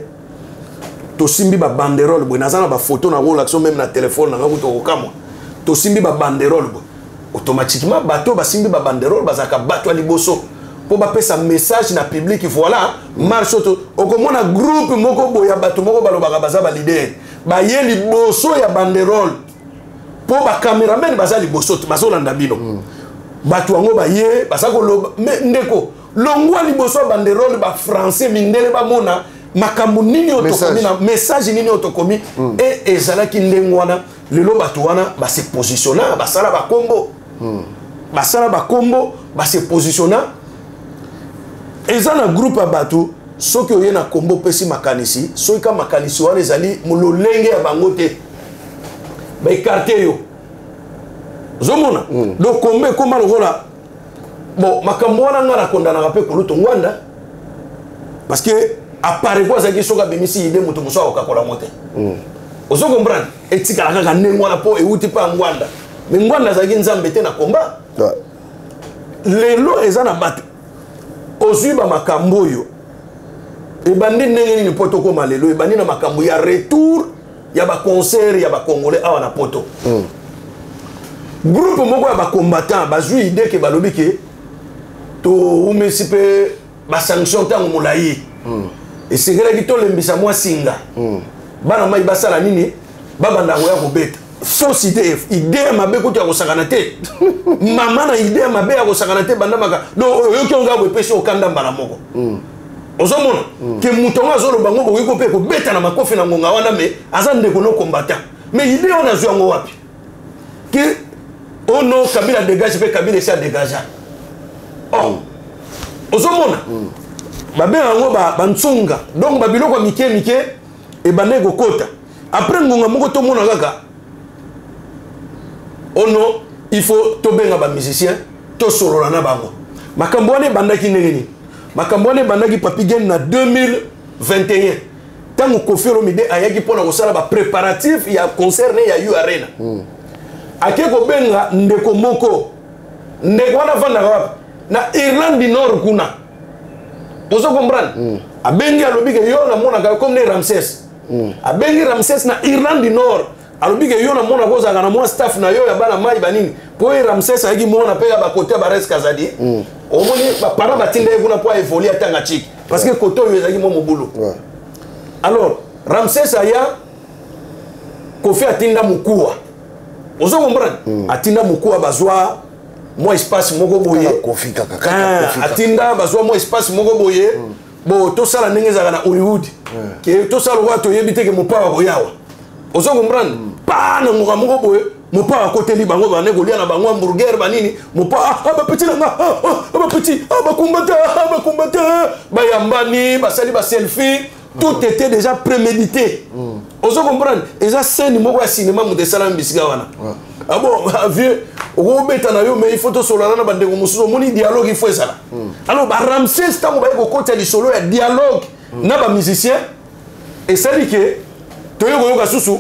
tosimbi ba banderole boy nazana ba photo na rola action même na téléphone na ngakuto kokamwa tosimbi ba banderole boy automatiquement bato basimbi ba banderole bazaka bato ali boso po bapesa message na public voilà marche auto okomona groupe moko boya bato moko balobaka baza ba leader baye liboso ya banderole po ba cameraman baza liboso bazolanda bino bato yango baye baza koloba ndeko longwa liboso ya banderole ba français mindele bamona makambo nini otokomi na message nini otokomi et ezalaki ndenge wana lelo bato wana base positionna basala bakombo base positionna eza na groupe ya bato soki oye na kombo pesi makanisi soki ka makanisi wana ezali mololenge ya bango te baekarte yo ozomona donc kombo ekoma lokola bon makambo wana nga nakondanaka mpe koluto ngwanda parce que apare kwa zaki soka bimisi ide moto moso akokakola mote ozo comprendre etikala kaka ndenge wana po euti pa ngwanda me ngwanda zaki nzambe te na komba lelo eza na bato ozwi ba makambo oyo ebandi ndenge nini poto koma lelo ebandi na makambo ya retour ya ba concert ya ba congolais awa na poto groupe moko ya ba combattant bazwi idée ke balobi ke to umesi pe ba sanction tango molai esengelaki tolembisa mwa singa bana mai basala nini babanda koya kobeta fausse idée idée mabe ko to sakana te mama na idée mabe ya ko sakana te banda maka donc yo ki onga bopesi okanda mbala moko ozomona ke mutonga zolo bango ko ko pe ko beta na makofi na ngonga wana me azande ko no combattant mais idée on a zo ngo wapi que ono Kabila dégage pe Kabila ça dégage oh ozomona babe yango ba ntsunga donc babiloko mike e bande ko kota après ngonga moko to mona kaka ono il faut to benga ba musicien to solola na bango makambo wane bandaki ndengeni makambo wane bandaki Papi Gen na 2021 tango Koffi Olomide ayaki pona ko sala ba préparatif ya concert ne ya U Arena akeko benga ndeko moko ndeko wana vanda wapi na Irlande du Nord kuna ozo comprendre abengi alobi ke yo na mona ka comme ne Ramsès abengi Ramsès na Irlande du Nord alobi ke yo na mona ko za na mo staff na yo ya bana mai banini po Ramsès ayaki mona pe ba côté ba res kazadi omoni ba para batinde kuna po évoluer atanga chiki parce que côté yo ezaki mo mobulu alors Ramsès aya Koffi atinda mukua ozo comprendre atinda mukua bazwa moi espace moko boye Koffi atinda bazwa moi espace moko boye bo to sala ndenge za na Hollywood ke to sala wa to yebite ke mopa ko yawa ozo comprendre pa na moko boye mopa ko teli bango bane ko lia na bango hamburger banini mopa ba petit na ba petit ba combattant ba yambani ba sali ba selfie tout était déjà prémédité ozo comprendre et ça scène moko ya cinéma mu de salam bisika wana ah bon vieux o beta na yo mais il faut to solo na bande ko musuzo moni dialogue il faut ça alors ba Ramsès tango ba ko kota li solo ya dialogue na ba musicien et ça dit que to yo ka susu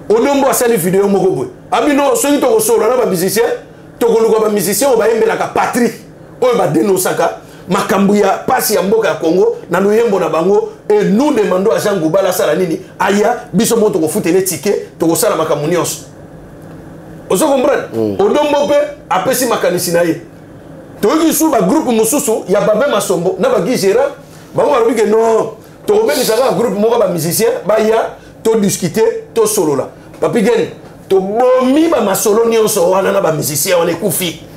odombo asali vidéo moko boy abino soki to ko solo na ba musicien to ko luka ba musicien o ba yembela ka patrie o ba denosaka makambu ya pasi ya mboka ya Congo na luyembo na bango et nous demandons à Jean Goubala sala nini aya biso moto ko futele ticket to ko sala makambu nyonso ozo comprendre odombo pe apesi makanisi na ye to yi su ba groupe mususu ya Babe Masombo na ba Gijera bango balobi ke non to ko benisa ka groupe moko ba musicien ba ya to discuter to solo la Papi Gen to bomi ba masolo nyonso wana na ba musicien wana ekufi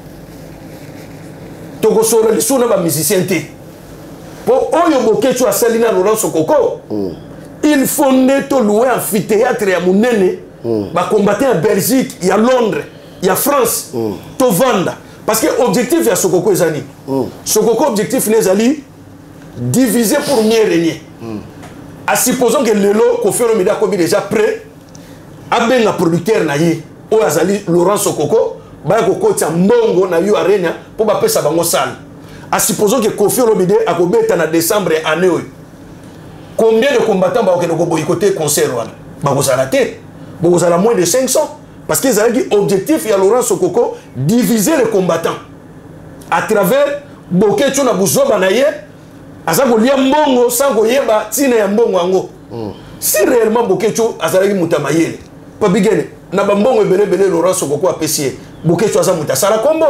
to ko solo li su na ba musicien te po oyo bokechu asali na Laurent Sokoko il fondait to louer amphithéâtre ya munene ba combattre en Belgique, il y a Londres, il y a France, to vanda parce que objectif ya Sokoko ezali Sokoko objectif nezali diviser pour mieux régner à supposons que lelo Koffi Olomide ko bi déjà prêt a benga producteur na ye o azali Laurent Sokoko ba ko kotia mbongo na U Arena pour ba pesa bango sale à supposons que Koffi Olomide a ko beta na décembre année combien de combattants ba ko boycotter concert wana ba ko sala te vous avez moins de 500 parce qu'ils avaient dit objectif il y a Laurent Sokoko diviser les combattants à travers bokecho na buzoba na ye azako lia mbongo sango yeba tina ya mbongo ango si réellement bokecho azalaki mutamayele Papi Gen na bambongo ebele Laurent Sokoko apesi bokecho aza mutasala kombo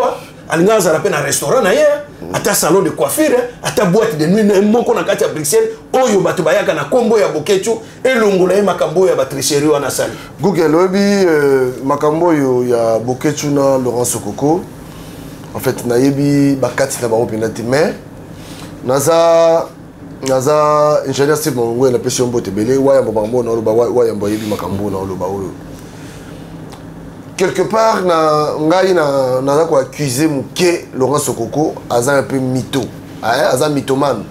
alinga azala pe na restaurant na ye ata salon de coiffure ata boîte de nuit moko na kati ya Bruxelles oyo bato bayaka na kombo ya bokecho elongola ye makambo ya batricherie wana sali Google obi makambo yo ya bokecho na Laurent Sokoko en fait nayebi bakati na bango penate mais naza ingénieur Steve Mongo na pesi mbote belé waya mbambo na loba waya mboyebi makambo na loba oyo quelque part na ko accuser muke Laurent Sokoko aza un peu mytho aza mythomane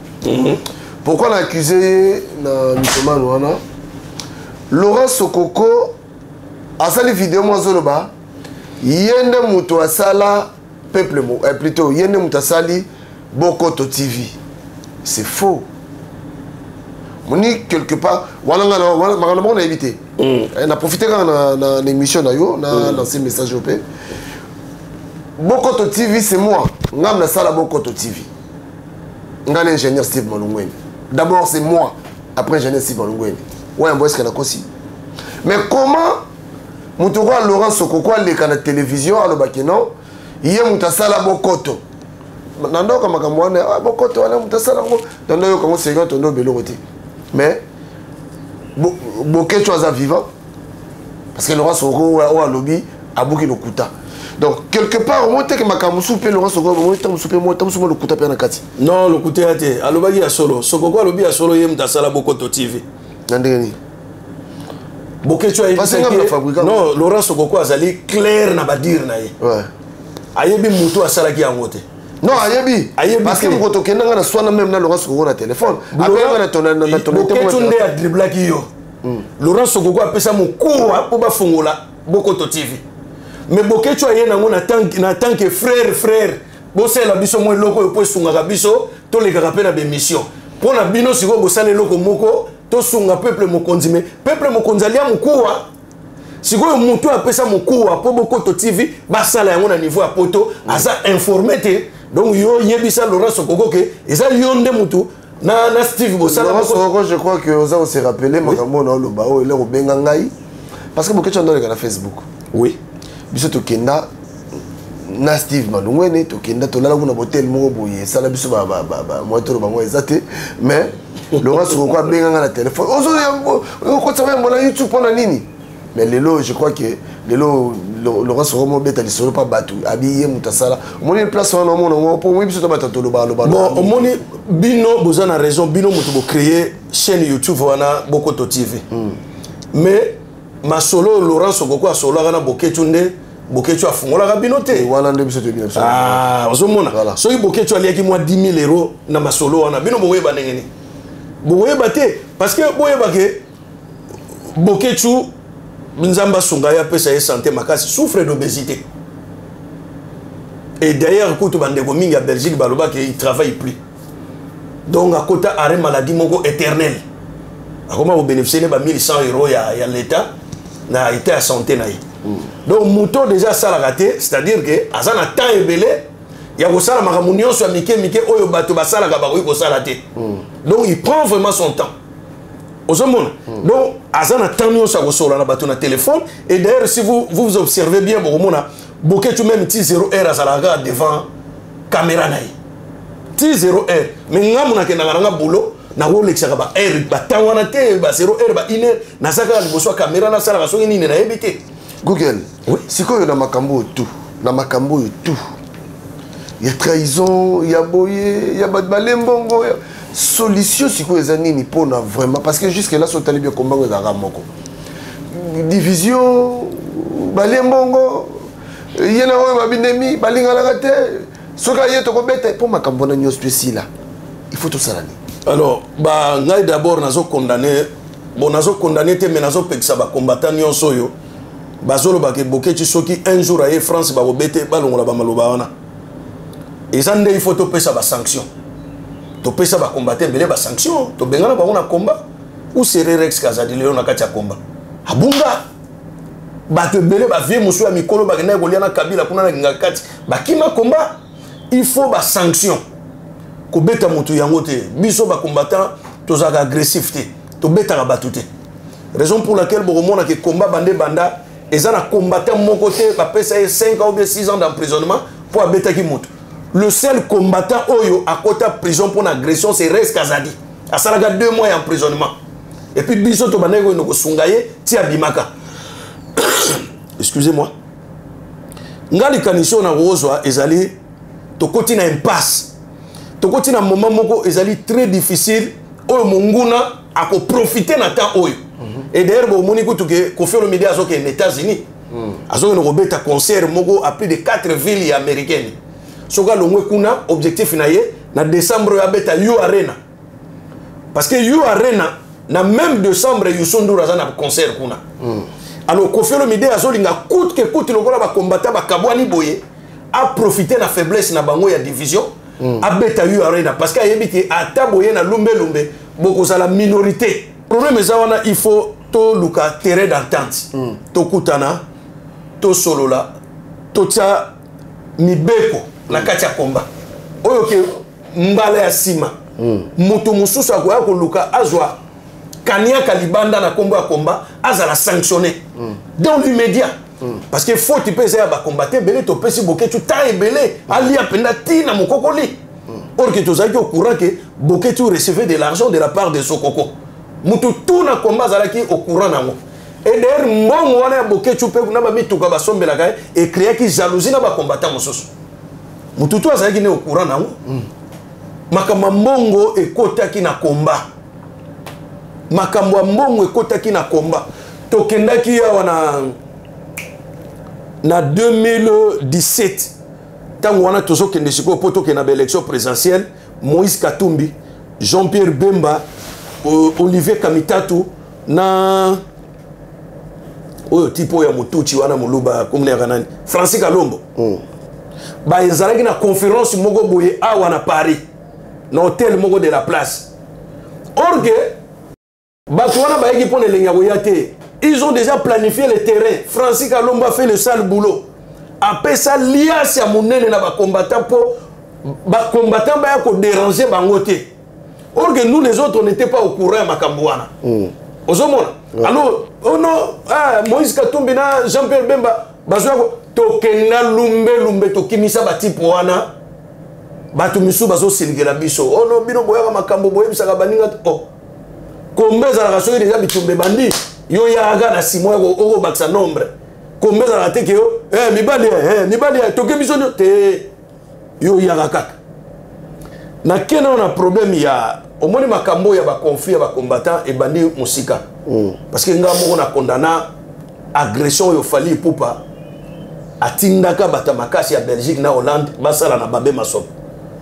pourquoi on a accusé na mythomane wana Laurent Sokoko asali vidéo mo zoloba yende muto asala peuple mo plutôt yende muto asali Bokoto TV c'est faux moni quelque part wana on a évité on a profité dans l'émission na yo na lancé message au pe Bokoto TV c'est moi ngam na sala Bokoto TV ngana ingénieur Steve Malungweni d'abord c'est moi après ingénieur Steve Malungweni ouais un boy ce qu'on a aussi mais comment mutoka Laurent Sokoko aleka na télévision alobaki non yé mutasala Bokoto nandoka makambo wana Bokoto wana mutasala ngo nando yo kango second tondo beloko te mais Bokecho aza vivant parce que Laurent Sokoko a lobby a bouqué le kuta. Donc quelque part au moins que makamusu pe Laurent Sokoko au moins tamusu pe moi tamusu le kuta pe na kati. Non, le kuta ate alobaki ya solo. Sokoko lobby ya solo yem ta sala Bokoto TV. Ndengeni. Bokecho non, Laurent Sokoko azali clair na badir na ye. Ouais. Ayebi mutu asalaki yango te. Non, ayebi. Parce que Bokoto kenda na soit même na Laurent Sokoko na téléphone. Après na ton Bokecho nde a driblaki yo. Laurent Sokoko apesa mukuwa po ba fongola Bokoto TV. Mais Bokecho aye nango na tant que frère. Bosela biso mo loko po sunga biso to le kaka pe na bémission. Pona bino siko bosala loko moko to sunga peuple mokonzi me peuple mokonzi alia mukuwa. Siko mutu apesa mukuwa po Bokoto TV basala yango na niveau ya poto aza informé te. Donc yo yebisa Laurent Sokoko ke eza yonde mutu na Steve Bosala. Laurent Sokoko je crois que oza on s'est rappelé makambo na lo bao ele obenga ngai parce que Bokecho ndo le na Facebook. Oui. Biso to kenda na Steve Malungwene to kenda to lala kuna hotel moko boye sala biso ba moi to bango ezate mais Laurent Sokoko abenga na téléphone ozo ko tsama mo na YouTube pona nini mais lelo je crois que lelo Laurent Sokoko mo beta lisolo pa batu abiye mutasala moni place wana mo na po mo biso to bata to lo ba bon moni bino bozana raison bino mutu bo créer chaîne YouTube wana Bokoto TV mais ma solo Laurent Sokoko solo kana Bokecho nde Bokecho afungola ka bino te wana nde biso to bien ozomona soki Bokecho aliaki moi 10 000 euros na ma solo wana bino boyeba ndengeni boyeba te parce que boyeba ke Bokecho Nzamba sunga ya pesa ye santé makasi souffre d'obésité et d'ailleurs kutu bandeko mingi à Belgique baloba ke il travaille plus donc à côté arrêt maladie moko éternel akoma vous bénéficier ba 1100 euros ya l'état na été à santé na yi donc muto déjà ça la raté c'est-à-dire que azana temps ebele ya ko sala makamunyo so mike oyo bato basala ka ba ko sala te donc il prend vraiment son temps Ozomona. Donc azana temps nyo sa ko sala na bato na téléphone et d'ailleurs si vous observez bien Bokomona Bokecho même ti 0 heure azala devant caméra na yi ti 0 heure mais ngamuna ke na boulot na ko lexaka ba heure ba tawana te ba 0 heure ba 1 heure na saka liboso caméra na sala ka so nini na ebité Google, oui. Sikoyo na makambo tout, na makambo tout. Il y a trahison, il y a boye, il y a balembongo. Solution sikoyo ezanini pona vraiment parce que jusque là so tali bien combat za ramoko. Division balembongo yena oyo babinemi balingana kate soka yeto ko beta pour makambo na nyos spécial là. Il faut tout ça là. Alors ba ngai d'abord nazo condamner bon nazo condamner te mais nazo pekisa ba combattant nyonso yo. Bazolo ba ke Bokecho soki un jour à France ba obete balongola ba maloba wana. Et ça il faut to pesa ba sanction. To pesa ba combattre belé ba sanction, to bengana ba ona combat ou serrer Rex Kazadi Léon na katia combat. Abunga ba te belé ba vie musu ya mikolo ba kena kolia na Kabila kuna na ngakati. Ba kima combat, il faut ba sanction. Ko beta mutu yango te, biso ba combattant to za agressif te, to beta ba batuté. Raison pour laquelle Boromona ke combat banda et ça a combattu mon côté, va payer 5 ans ou 6 ans d'emprisonnement pour abattre Kimout. Le seul combattant Oyo à côté de prison pour une agression, c'est Rex Kazadi. À ça, il y a 2 mois d'emprisonnement. Et puis, Bisoto Banego no Sungaye, Tia Bimaka. Excusez-moi. Ngali Kanisho na Rosoa, ezali, to côté na impasse. To côté na moment moko, ezali très difficile. Oyo Munguna a profiter na temps Oyo. Et d'ailleurs, bon, mon écoute que Kofi Olomide a aux États-Unis. Azo no robeta concert mogo à plus de 4 villes américaines. Soga longwe kuna objectif naie na décembre ya beta You Arena. Parce que You Arena na même décembre Youssou Raza na concert kuna. Alors Kofi Olomide azo linga coûte que coûte lokola ba combattant ba kabwani boye a profiter na faiblesse na bango ya division a beta You Arena parce que ayebiki ata boye na lumbe boko za la minorité. Problème est wana il faut to luka terrain d'entente. To kutana to solola to tia mibeko na kati ya komba. Oyo ke mbala ya sima. Moto mususu akoya ko luka azwa kania kalibanda na kombo ya komba azala sanctionné dans l'immédiat. Parce que faut type ça ba combattre belé to pesi Bokecho ta belé ali apenda tina mokokoli. Or que tous au courant que Bokecho recevait de l'argent de la part de Sokoko. Mutu tuna combat zalaki au courant nango. Et d'ailleurs, mbongo wana ya Bokechu pe kuna ba mituka ba sombela kai et créer ki jalousie na ba combattant mosusu. Mututu azaki ne au courant nango. Makambo mbongo ekotaki na combat. Makambo mbongo ekotaki na combat. Tokendaki ya wana na 2017 tango wana tozo kende siko poto ke na élection présidentielle Moïse Katumbi, Jean-Pierre Bemba, Olivier Kamitatu na oyo tipo ya mutuchi wana muluba kumne kanani Francis Kalombo. Ba ezalaki na conférence moko boye awa na Paris na hôtel moko de la place. Orgue bato wana ba yeki pone lenga boyate. Ils ont déjà planifié le terrain. Francis Kalombo a fait le sale boulot. Après ça, lias ya monene na ba combattant pour ba combattant ba ko déranger bangote. Or que nous les autres on n'était pas au courant à Makambouana. Ozomona. Alors oh non, Moïse Katumbi na Jean-Pierre Bemba bazwa to kena lumbe to kimisa batipo wana. Batu misu bazo silingela biso. Oh non, bino boya makambo boye bisaka baninga oh. Kombeza la raso déjà bitumbe bandi. Yo ya aga na simo ya oko baksa nombre. Kombeza la teke yo mibali toke biso te yo ya kaka. Na kena on a problème ya omoni makambo ya ba conflit ya ba combattant et bandi musika. Parce que nga moko na condamna agression yo fali pupa atindaka bata makasi ya Belgique na Hollande basala na Babé Masombo.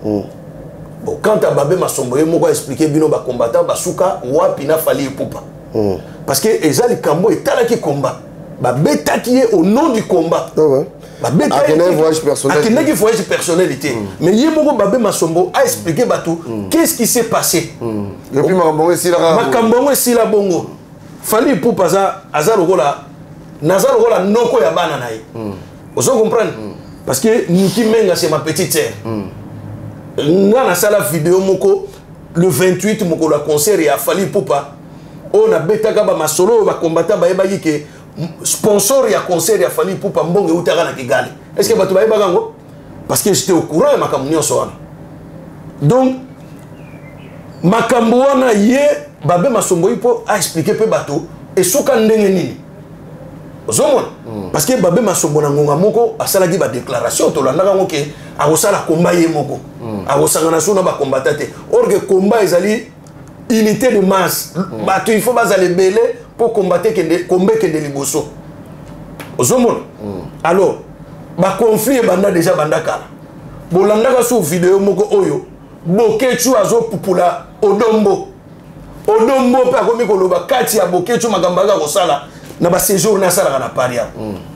Bon quand à Babé Masombo ye moko expliquer bino ba combattant basuka wapi na fali pupa. Parce que ezali kambo etalaki combat ba betaki au nom du combat. Ba betaki voyage personnalité. Mais yemoko Babé Masombo a expliqué batou qu'est-ce qui s'est passé. Et puis makambo esi la bongo. Fali pour azar rola nazar rola noko ya bana naï. Vous comprenez? Parce que Niki Menga c'est ma petite sœur. Nga na sala vidéo moko le 28 moko la concert ya Fali Poupa. On a betaka ba masolo ba combattant ba yeba yike sponsor ya concert ya Fali Poupa mbonge utaka na Kigali. Est-ce que batu ba yeba gango? Parce que j'étais au courant ya makambo nyonso wana. Donc makambo wana ye Babé Masombo ipo a expliqué pe bato et soka ndenge nini. Ozomona parce que Babé Masombo na ngonga moko asalaki ba déclaration to landaka ngo ke akosala combat ye moko. Akosangana sona ba combattant te. Or que combat ezali unité de masse. Bato il faut bazale belé pour combattre kende liboso. Ozomona. Alors ba conflit banda déjà banda kala. Bolandaka sur vidéo moko oyo Bokechu azo pupula Odombo pe akomi koloba kati ya Bokechu magambaga kosala na ba séjour na sala na Paris.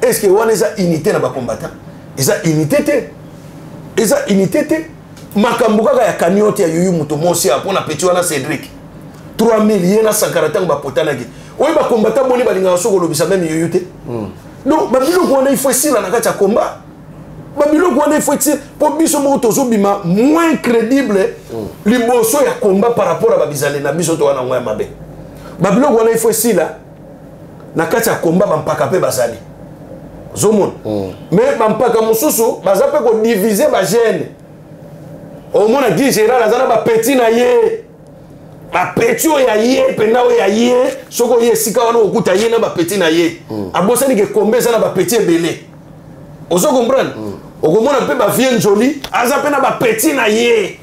Est-ce que wana eza unité na ba combattant? Eza unité te. Makambo kaka ya kanyote ya yuyu muto mosi apo na petit wana Cédric 3000 yena sankarata ba potanaki. Oyi ba combattant boni balinga soko lobisa même yuyu te. Donc ba biloko wana il faut sila na kati ya combat. Babilo il faut dire pour biso mo tozo bima moins crédible liboso ya combat par rapport à babizale na biso to wana ngwa mabe. Babilo il faut sila na kati ya combat bampaka pe bazali. Zomon. Mais bampaka mususu bazape ko diviser ba gêne. Au mona dit général azana ba petit na ye. Ba petit ya ye pena o ya ye soko ye sika wana okuta ye na ba petit na ye. Abosani ke combat za na ba petit belé. Ozo comprendre? Okomona pe ba vie njoli aza pe na ba petit na ye.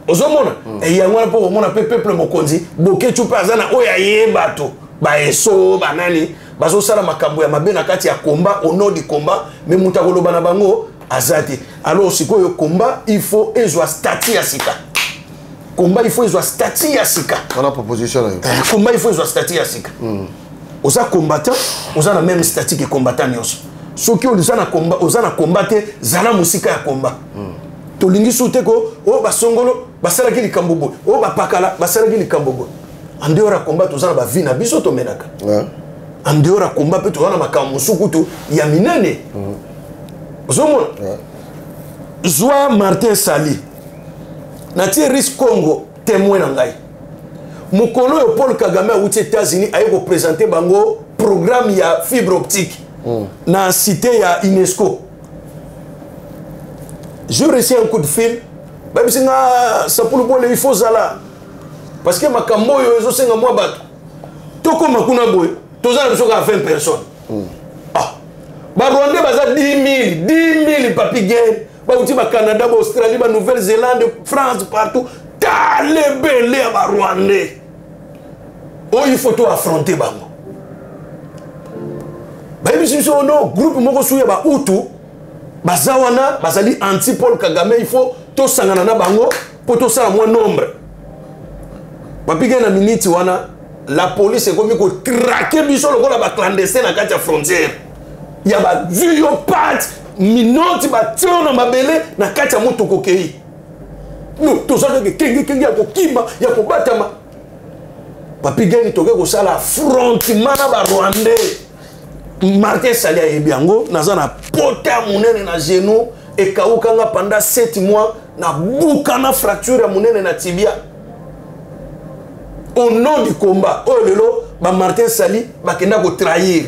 Ozomona e yango na po omona pe peuple mokonzi Bokechu pe aza na oya ye bato ba eso banani bazo sala makambo ya mabe na kati ya combat au nom du combat mais mutakolo bana bango azati. Alors sikoyo combat il faut ezwa statut ya sika. Combat il faut ezwa statut ya sika. On a proposition là. Combat il faut ezwa statut ya sika. Oza combattant, oza na même statut que combattant nyonso. Soki ozana combat, ozana combattre zana musika ya combat. Tolingi soute ko o basongolo basala ki likambobo, o bapakala basala ki likambobo. En dehors ya combat ozana ba vie na biso to menaka. En dehors ya combat pe tozana makambo musukutu ya minene. Ozomona? Joa Martin Sali. Na Thierry Congo témoin na ngai. Mukolo yo Paul Kagame aux États-Unis a représenté bango programme ya fibre optique. Na cité ya UNESCO. Je reçois un coup de fil. Même si ça pour le bon il faut ça là. Parce que ma kambo yo ezo senga moi bato. Toko makuna boy. tous ça nous à 20 personnes. Ah, bah Rwandais baza 10 000 papi gain. Bah outi ba Canada, ba Australie, ba Nouvelle-Zélande, France partout. T'allez belé à ba Rwandais. Oh il faut tout affronter bango. Bah ibi si no groupe moko souya ba Hutu. Bazawana bazali anti Paul Kagame, il faut to sangana na bango pour to ça moins nombre. Papi gain na minute wana la police est comme ko traquer biso le la clandestin na kati ya frontière. Il y a ba vu yo pat minute ba tio na mabele na kati ya moto kokei. No to ça que kengi ya kokima ya kobatama. Papi gain toke ko sala affrontement na ba Rwandais. Martin Sali Ayebiango, nazana pota munene na genou et kaukanga pendant 7 mois na bukana fracture ya munene na tibia. Au nom du combat, oh lelo, ba Martin Sali ba kenda ko trahir.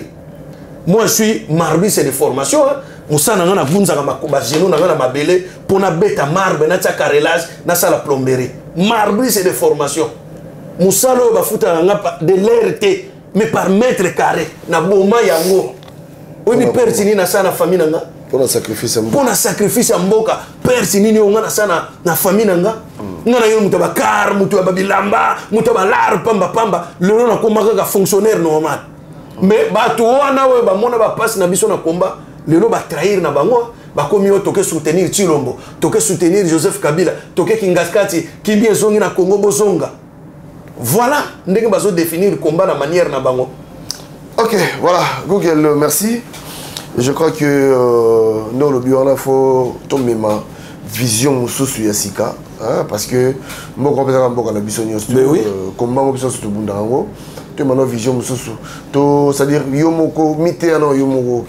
Moi je suis marbriste de formation, Moussa na ngana bunza ba genou na ngana mabele pona beta marbre na tia carrelage na sala plomberie. Marbriste de formation. Moussa lo ba futa ngapa de l'RT. Mais par mètre carré, na boma yango. Oni pertini na sana famille nanga. Pour un sacrifice à mboka. Pour un sacrifice à mboka. Pertini ni onga na sana na famille nanga. Ngana yo muto ba car, muto ba bilamba, muto ba lar pamba. Le nom na komaka ka fonctionnaire normal. Mais ba to wana we ba mona ba passe na biso na combat, le nom ba trahir na bango. Ba komi yo toke soutenir Chilombo, toke soutenir Joseph Kabila, toke Kingaskati, Kimbi zongi na Congo bozonga. Voilà, nous devons définir le combat de manière na bango. Ok, voilà, Google, merci. Je crois que nous, le bureau, il faut tomber ma vision sur Yassika. Parce que moi, je suis mais oui. Combat, je suis Bundango. Tu as une vision sur c'est-à-dire, Yomoko, Mitterrand, Yomoko,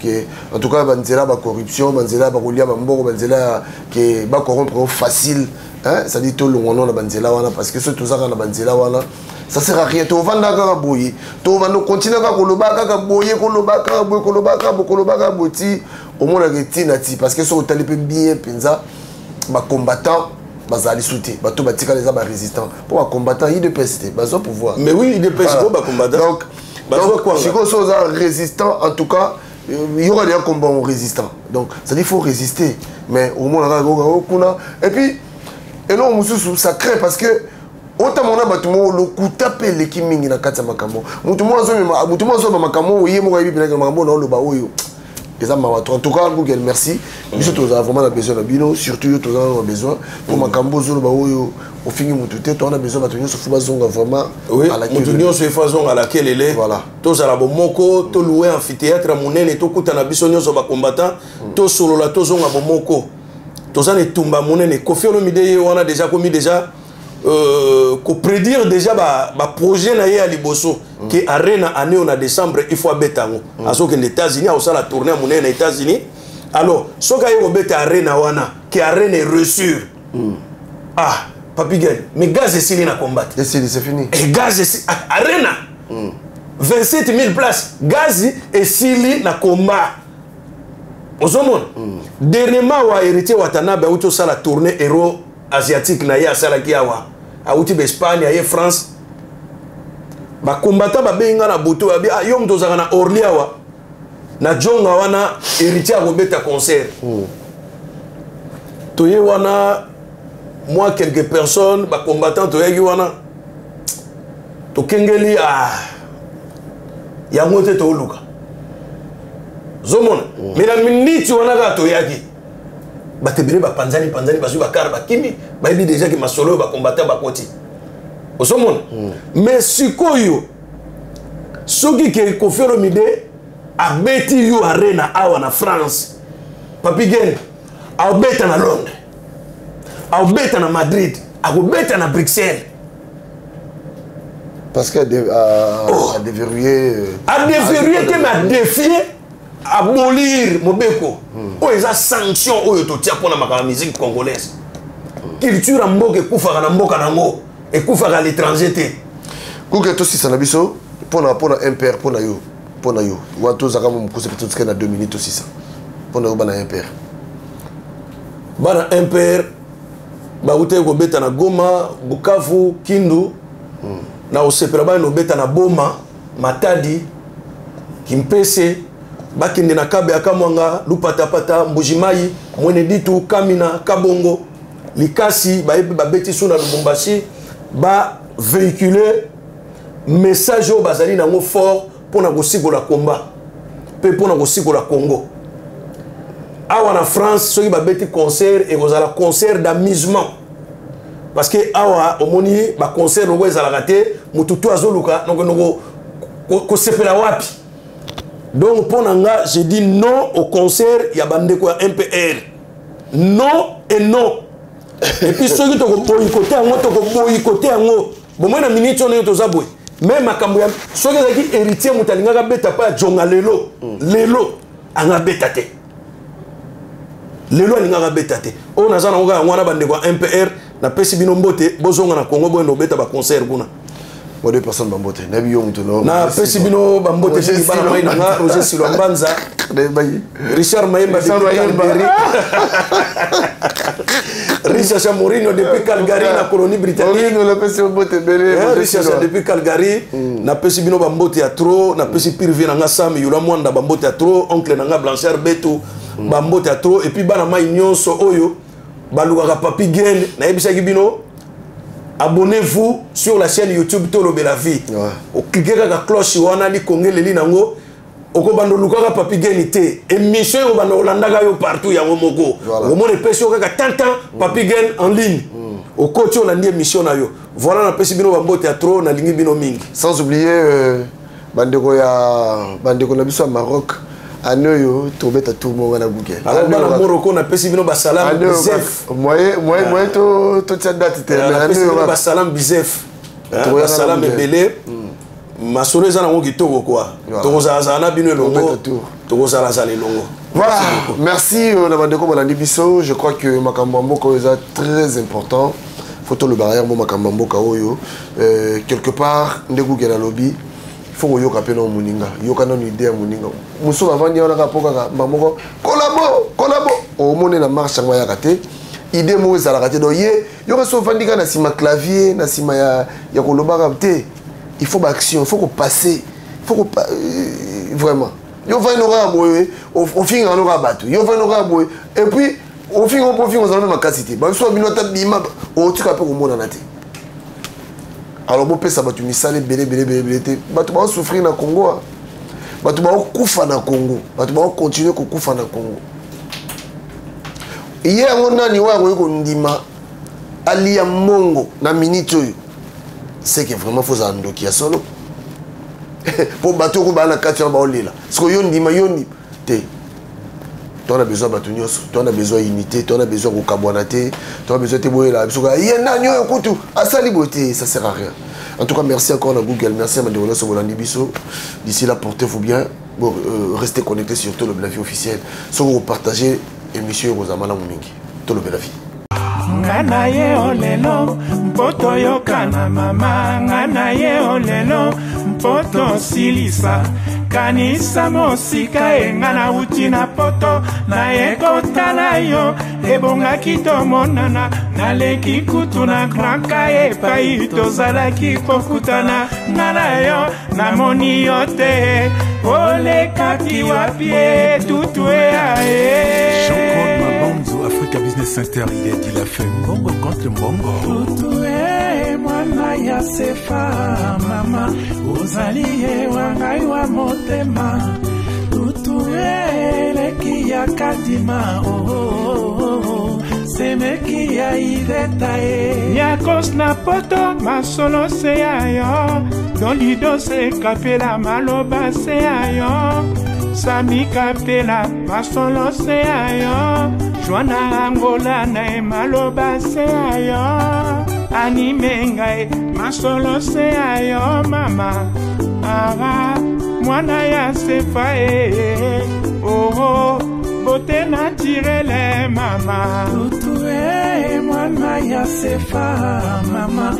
en tout cas, Banzela, la corruption, Banzela, Baroulia, Bambo, Banzela, qui est corrompre facile. Ça dit tout le monde dans Banzela, parce que tout ça dans Banzela, ça sert à rien. Tu vas vendre boyer, tu vas continuer à kolobaka boyer, kolobaka boti au moins la retinati parce que sur le bien penza, ba combattant, bazali souté, ba to batika les aba résistants. Pour un combattant, il dépêche, bazo pouvoir. Mais oui, il dépêche pas ba combattant. Donc si vous êtes résistant, en tout cas, il y aura des combats résistants. Donc ça dit il faut résister, mais au moins et puis et là on ça crée parce que autant mon abattement le coup tapé l'équipe mingi na kata makamo mutumo zo makamo yé mo yebi na makamo na le ba oyo eza mawato en tout cas Google merci biso to vraiment besoin de bino surtout to a besoin pour makambo zo ba oyo au fini mutute to on a besoin batonyo so fuba zonga vraiment à la mutunyo so façon à laquelle elle est voilà to za la bomoko to louer amphithéâtre monene to kutana biso nyoso ba combattant to solo la to zonga bomoko to za ne tumba monene Koffi Olomide on a déjà commis déjà qu'on prédire déjà ba projet na ye à Liboso qui arena année en décembre il faut betango aso que les États-Unis a aussi la tournée monnaie aux États-Unis alors so ka yo beta arena wana qui arena est reçu ah papi gay mais gaz est na combat c'est fini et gaz est arena 27 000 places gaz est sili na combat ozomon dernièrement wa héritier Watanabe auto ça la tournée héros asiatique na ye asalaki awa auti Espagne aye France ba combattant ba benga na buto ba yo mto zaka na Orly awa na jonga wana héritier akobeta concert toye wana moi quelques personnes ba combattant toyaki wana to kengeli ya mote to luka zomona mais la minute wana ka toyaki batebele ba panzani bazu ba kar ba kimi ba bi déjà que masolo ba combattant ba koti osomona mais sikoyo soki ke Koffi Olomide a beti yo arena awa na France papi gen a beta na Londres a beta na Madrid a beta na Bruxelles parce qu'elle a déverrouillé mais a défié abolir Mobeko oyo sanction oyo totia pona makala musique congolaise culture mboka ekufaka na mboka nango ekufaka à l'étranger te kuke to sisa na biso pona impair pona yo wato zaka mo mukuse peut-être na 2 minutes aussi ça pona yo bana impair ba ute ko beta na Goma Bukavu Kindu na osepela ba no beta na Boma Matadi Kimpese bakende na kabe akamwanga lupatapata mbujimai mwene ditu kamina kabongo likasi ba beti suna Lubumbashi ba véhiculer message au bazali nango fort pour na kosikola combat pe pour na kosikola Congo. Awa na France soki ba beti concert et kozala concert d'amusement parce que awa omoni ba concert ngo ezala raté mututu azoluka noko ko sepela wapi. Donc pour nanga j'ai dit non au concert ya bandeko ya MPR. Non et non. Et puis soki to ko boycotter ngo to ko boycotter ngo bon moi na minute on est to zabwe même makambo ya soki ezaki héritier mutalinga ka beta pa jonga lelo lelo anga beta te lelo alinga ka beta te o nazana ngo ka ngwana bandeko ya MPR na pesi bino mbote bozonga na Congo bondo beta ba concert kuna. Deux personnes bambote nabi yo mutuno na pesi bino bambote chez bana mai na Roger Silombanza Richard Mayemba Richard Chamorino depuis Calgary na colonie britannique on la pesi bambote belé Richard depuis Calgary na pesi bino bambote ya trop na pesi Pirvi na Sami yula mwanda bambote ya trop oncle na Blanchard Beto bambote ya trop et puis bana mai nyonso oyo baluka papi gel na ebisa bino. Abonnez-vous sur la chaîne YouTube Tolo Bela Vie. Cliquez sur la cloche wana li kongele li nango. Oko bando lukaka papi genité. Émission yo bando Olanda ga yo partout ya ngomoko. Ngomo ne pesi okaka tantan papi gen en ligne. Oko tio na ndi émission na yo. Voilà na pesi bino bambo théâtre na lingi bino mingi. Sans oublier bandeko na biso Maroc. Anoyo tobeta tout mo wana buke. Alors bana Morocco na pesi bino ba salam bizef. Moi to tia date te na pesi bino ba salam bizef. Ba salam ebele. Masolo za na ngo kitoko quoi. Tokoza na bino longo. Tokoza za longo. Voilà, merci na bandeko balandi biso. Je crois que makambo ko est très important. Photo le barrière mo makambo ka oyo. Quelque part ndegu ke na lobby. Il faut yoka pena muninga yoka na idée ya muninga muso avandi ona ka poka ka mamoko collabo o mone na marche ngwa ya kate idée mo za la kate do ye yoka so vandika na sima clavier na sima ya koloba kapte il faut action il faut passer il faut vraiment yo va n'aura boye au fin on aura battu yo va n'aura boye et puis au fin on profite on a même capacité ba so bino ta bima o tika pe ko mona na te. Alors bon pesa batu misale belé te batu ba souffrir na Congo batu ba kufa na Congo batu ba continuer ko kufa na Congo iye ngona ni wa ko ndima ali ya mongo na minute c'est que vraiment faut andoki ya solo pour batu ko ba na kati ba olela parce que yo ndima te tu as besoin de batunyos, tu as besoin d'unité, tu as besoin de kabouanaté, tu as besoin de boyer là. Ça sert à rien. En tout cas, merci encore à Google, merci à Mandela Sobolandi Bisso. D'ici là, portez-vous bien. Bon, restez connectés sur Tolo Bela Vie officiel. Si vous partagez l'émission Rosamala Moumingi. Tolo Bela Vie. Ngana ye olelo mpoto yokana mama ngana ye olelo mpoto silisa kanisa mosika engana uti na poto na ekota na yo ebonga kitomonana naleki kutu na kranka epai tozalaki kokutana ngana yo namoni yo te olekaki wapie tutue ae Jean-Claude Mabamzo, Africa Business Center, il a dit la fait mbongo contre mbongo. Tutue mwana ya sefa mama uzali ye wangai wa motema tutue leki ya kadima semeki ya ideta e yakos na poto masolo se ayo dolido se kapela maloba se ayo Sami kapela masolo se ayo Joana Angola na maloba se ayo Animenga masolo se ayo mama Ara mwana ya sefa oh bote naturele mama Tutue mwana ya sefa mama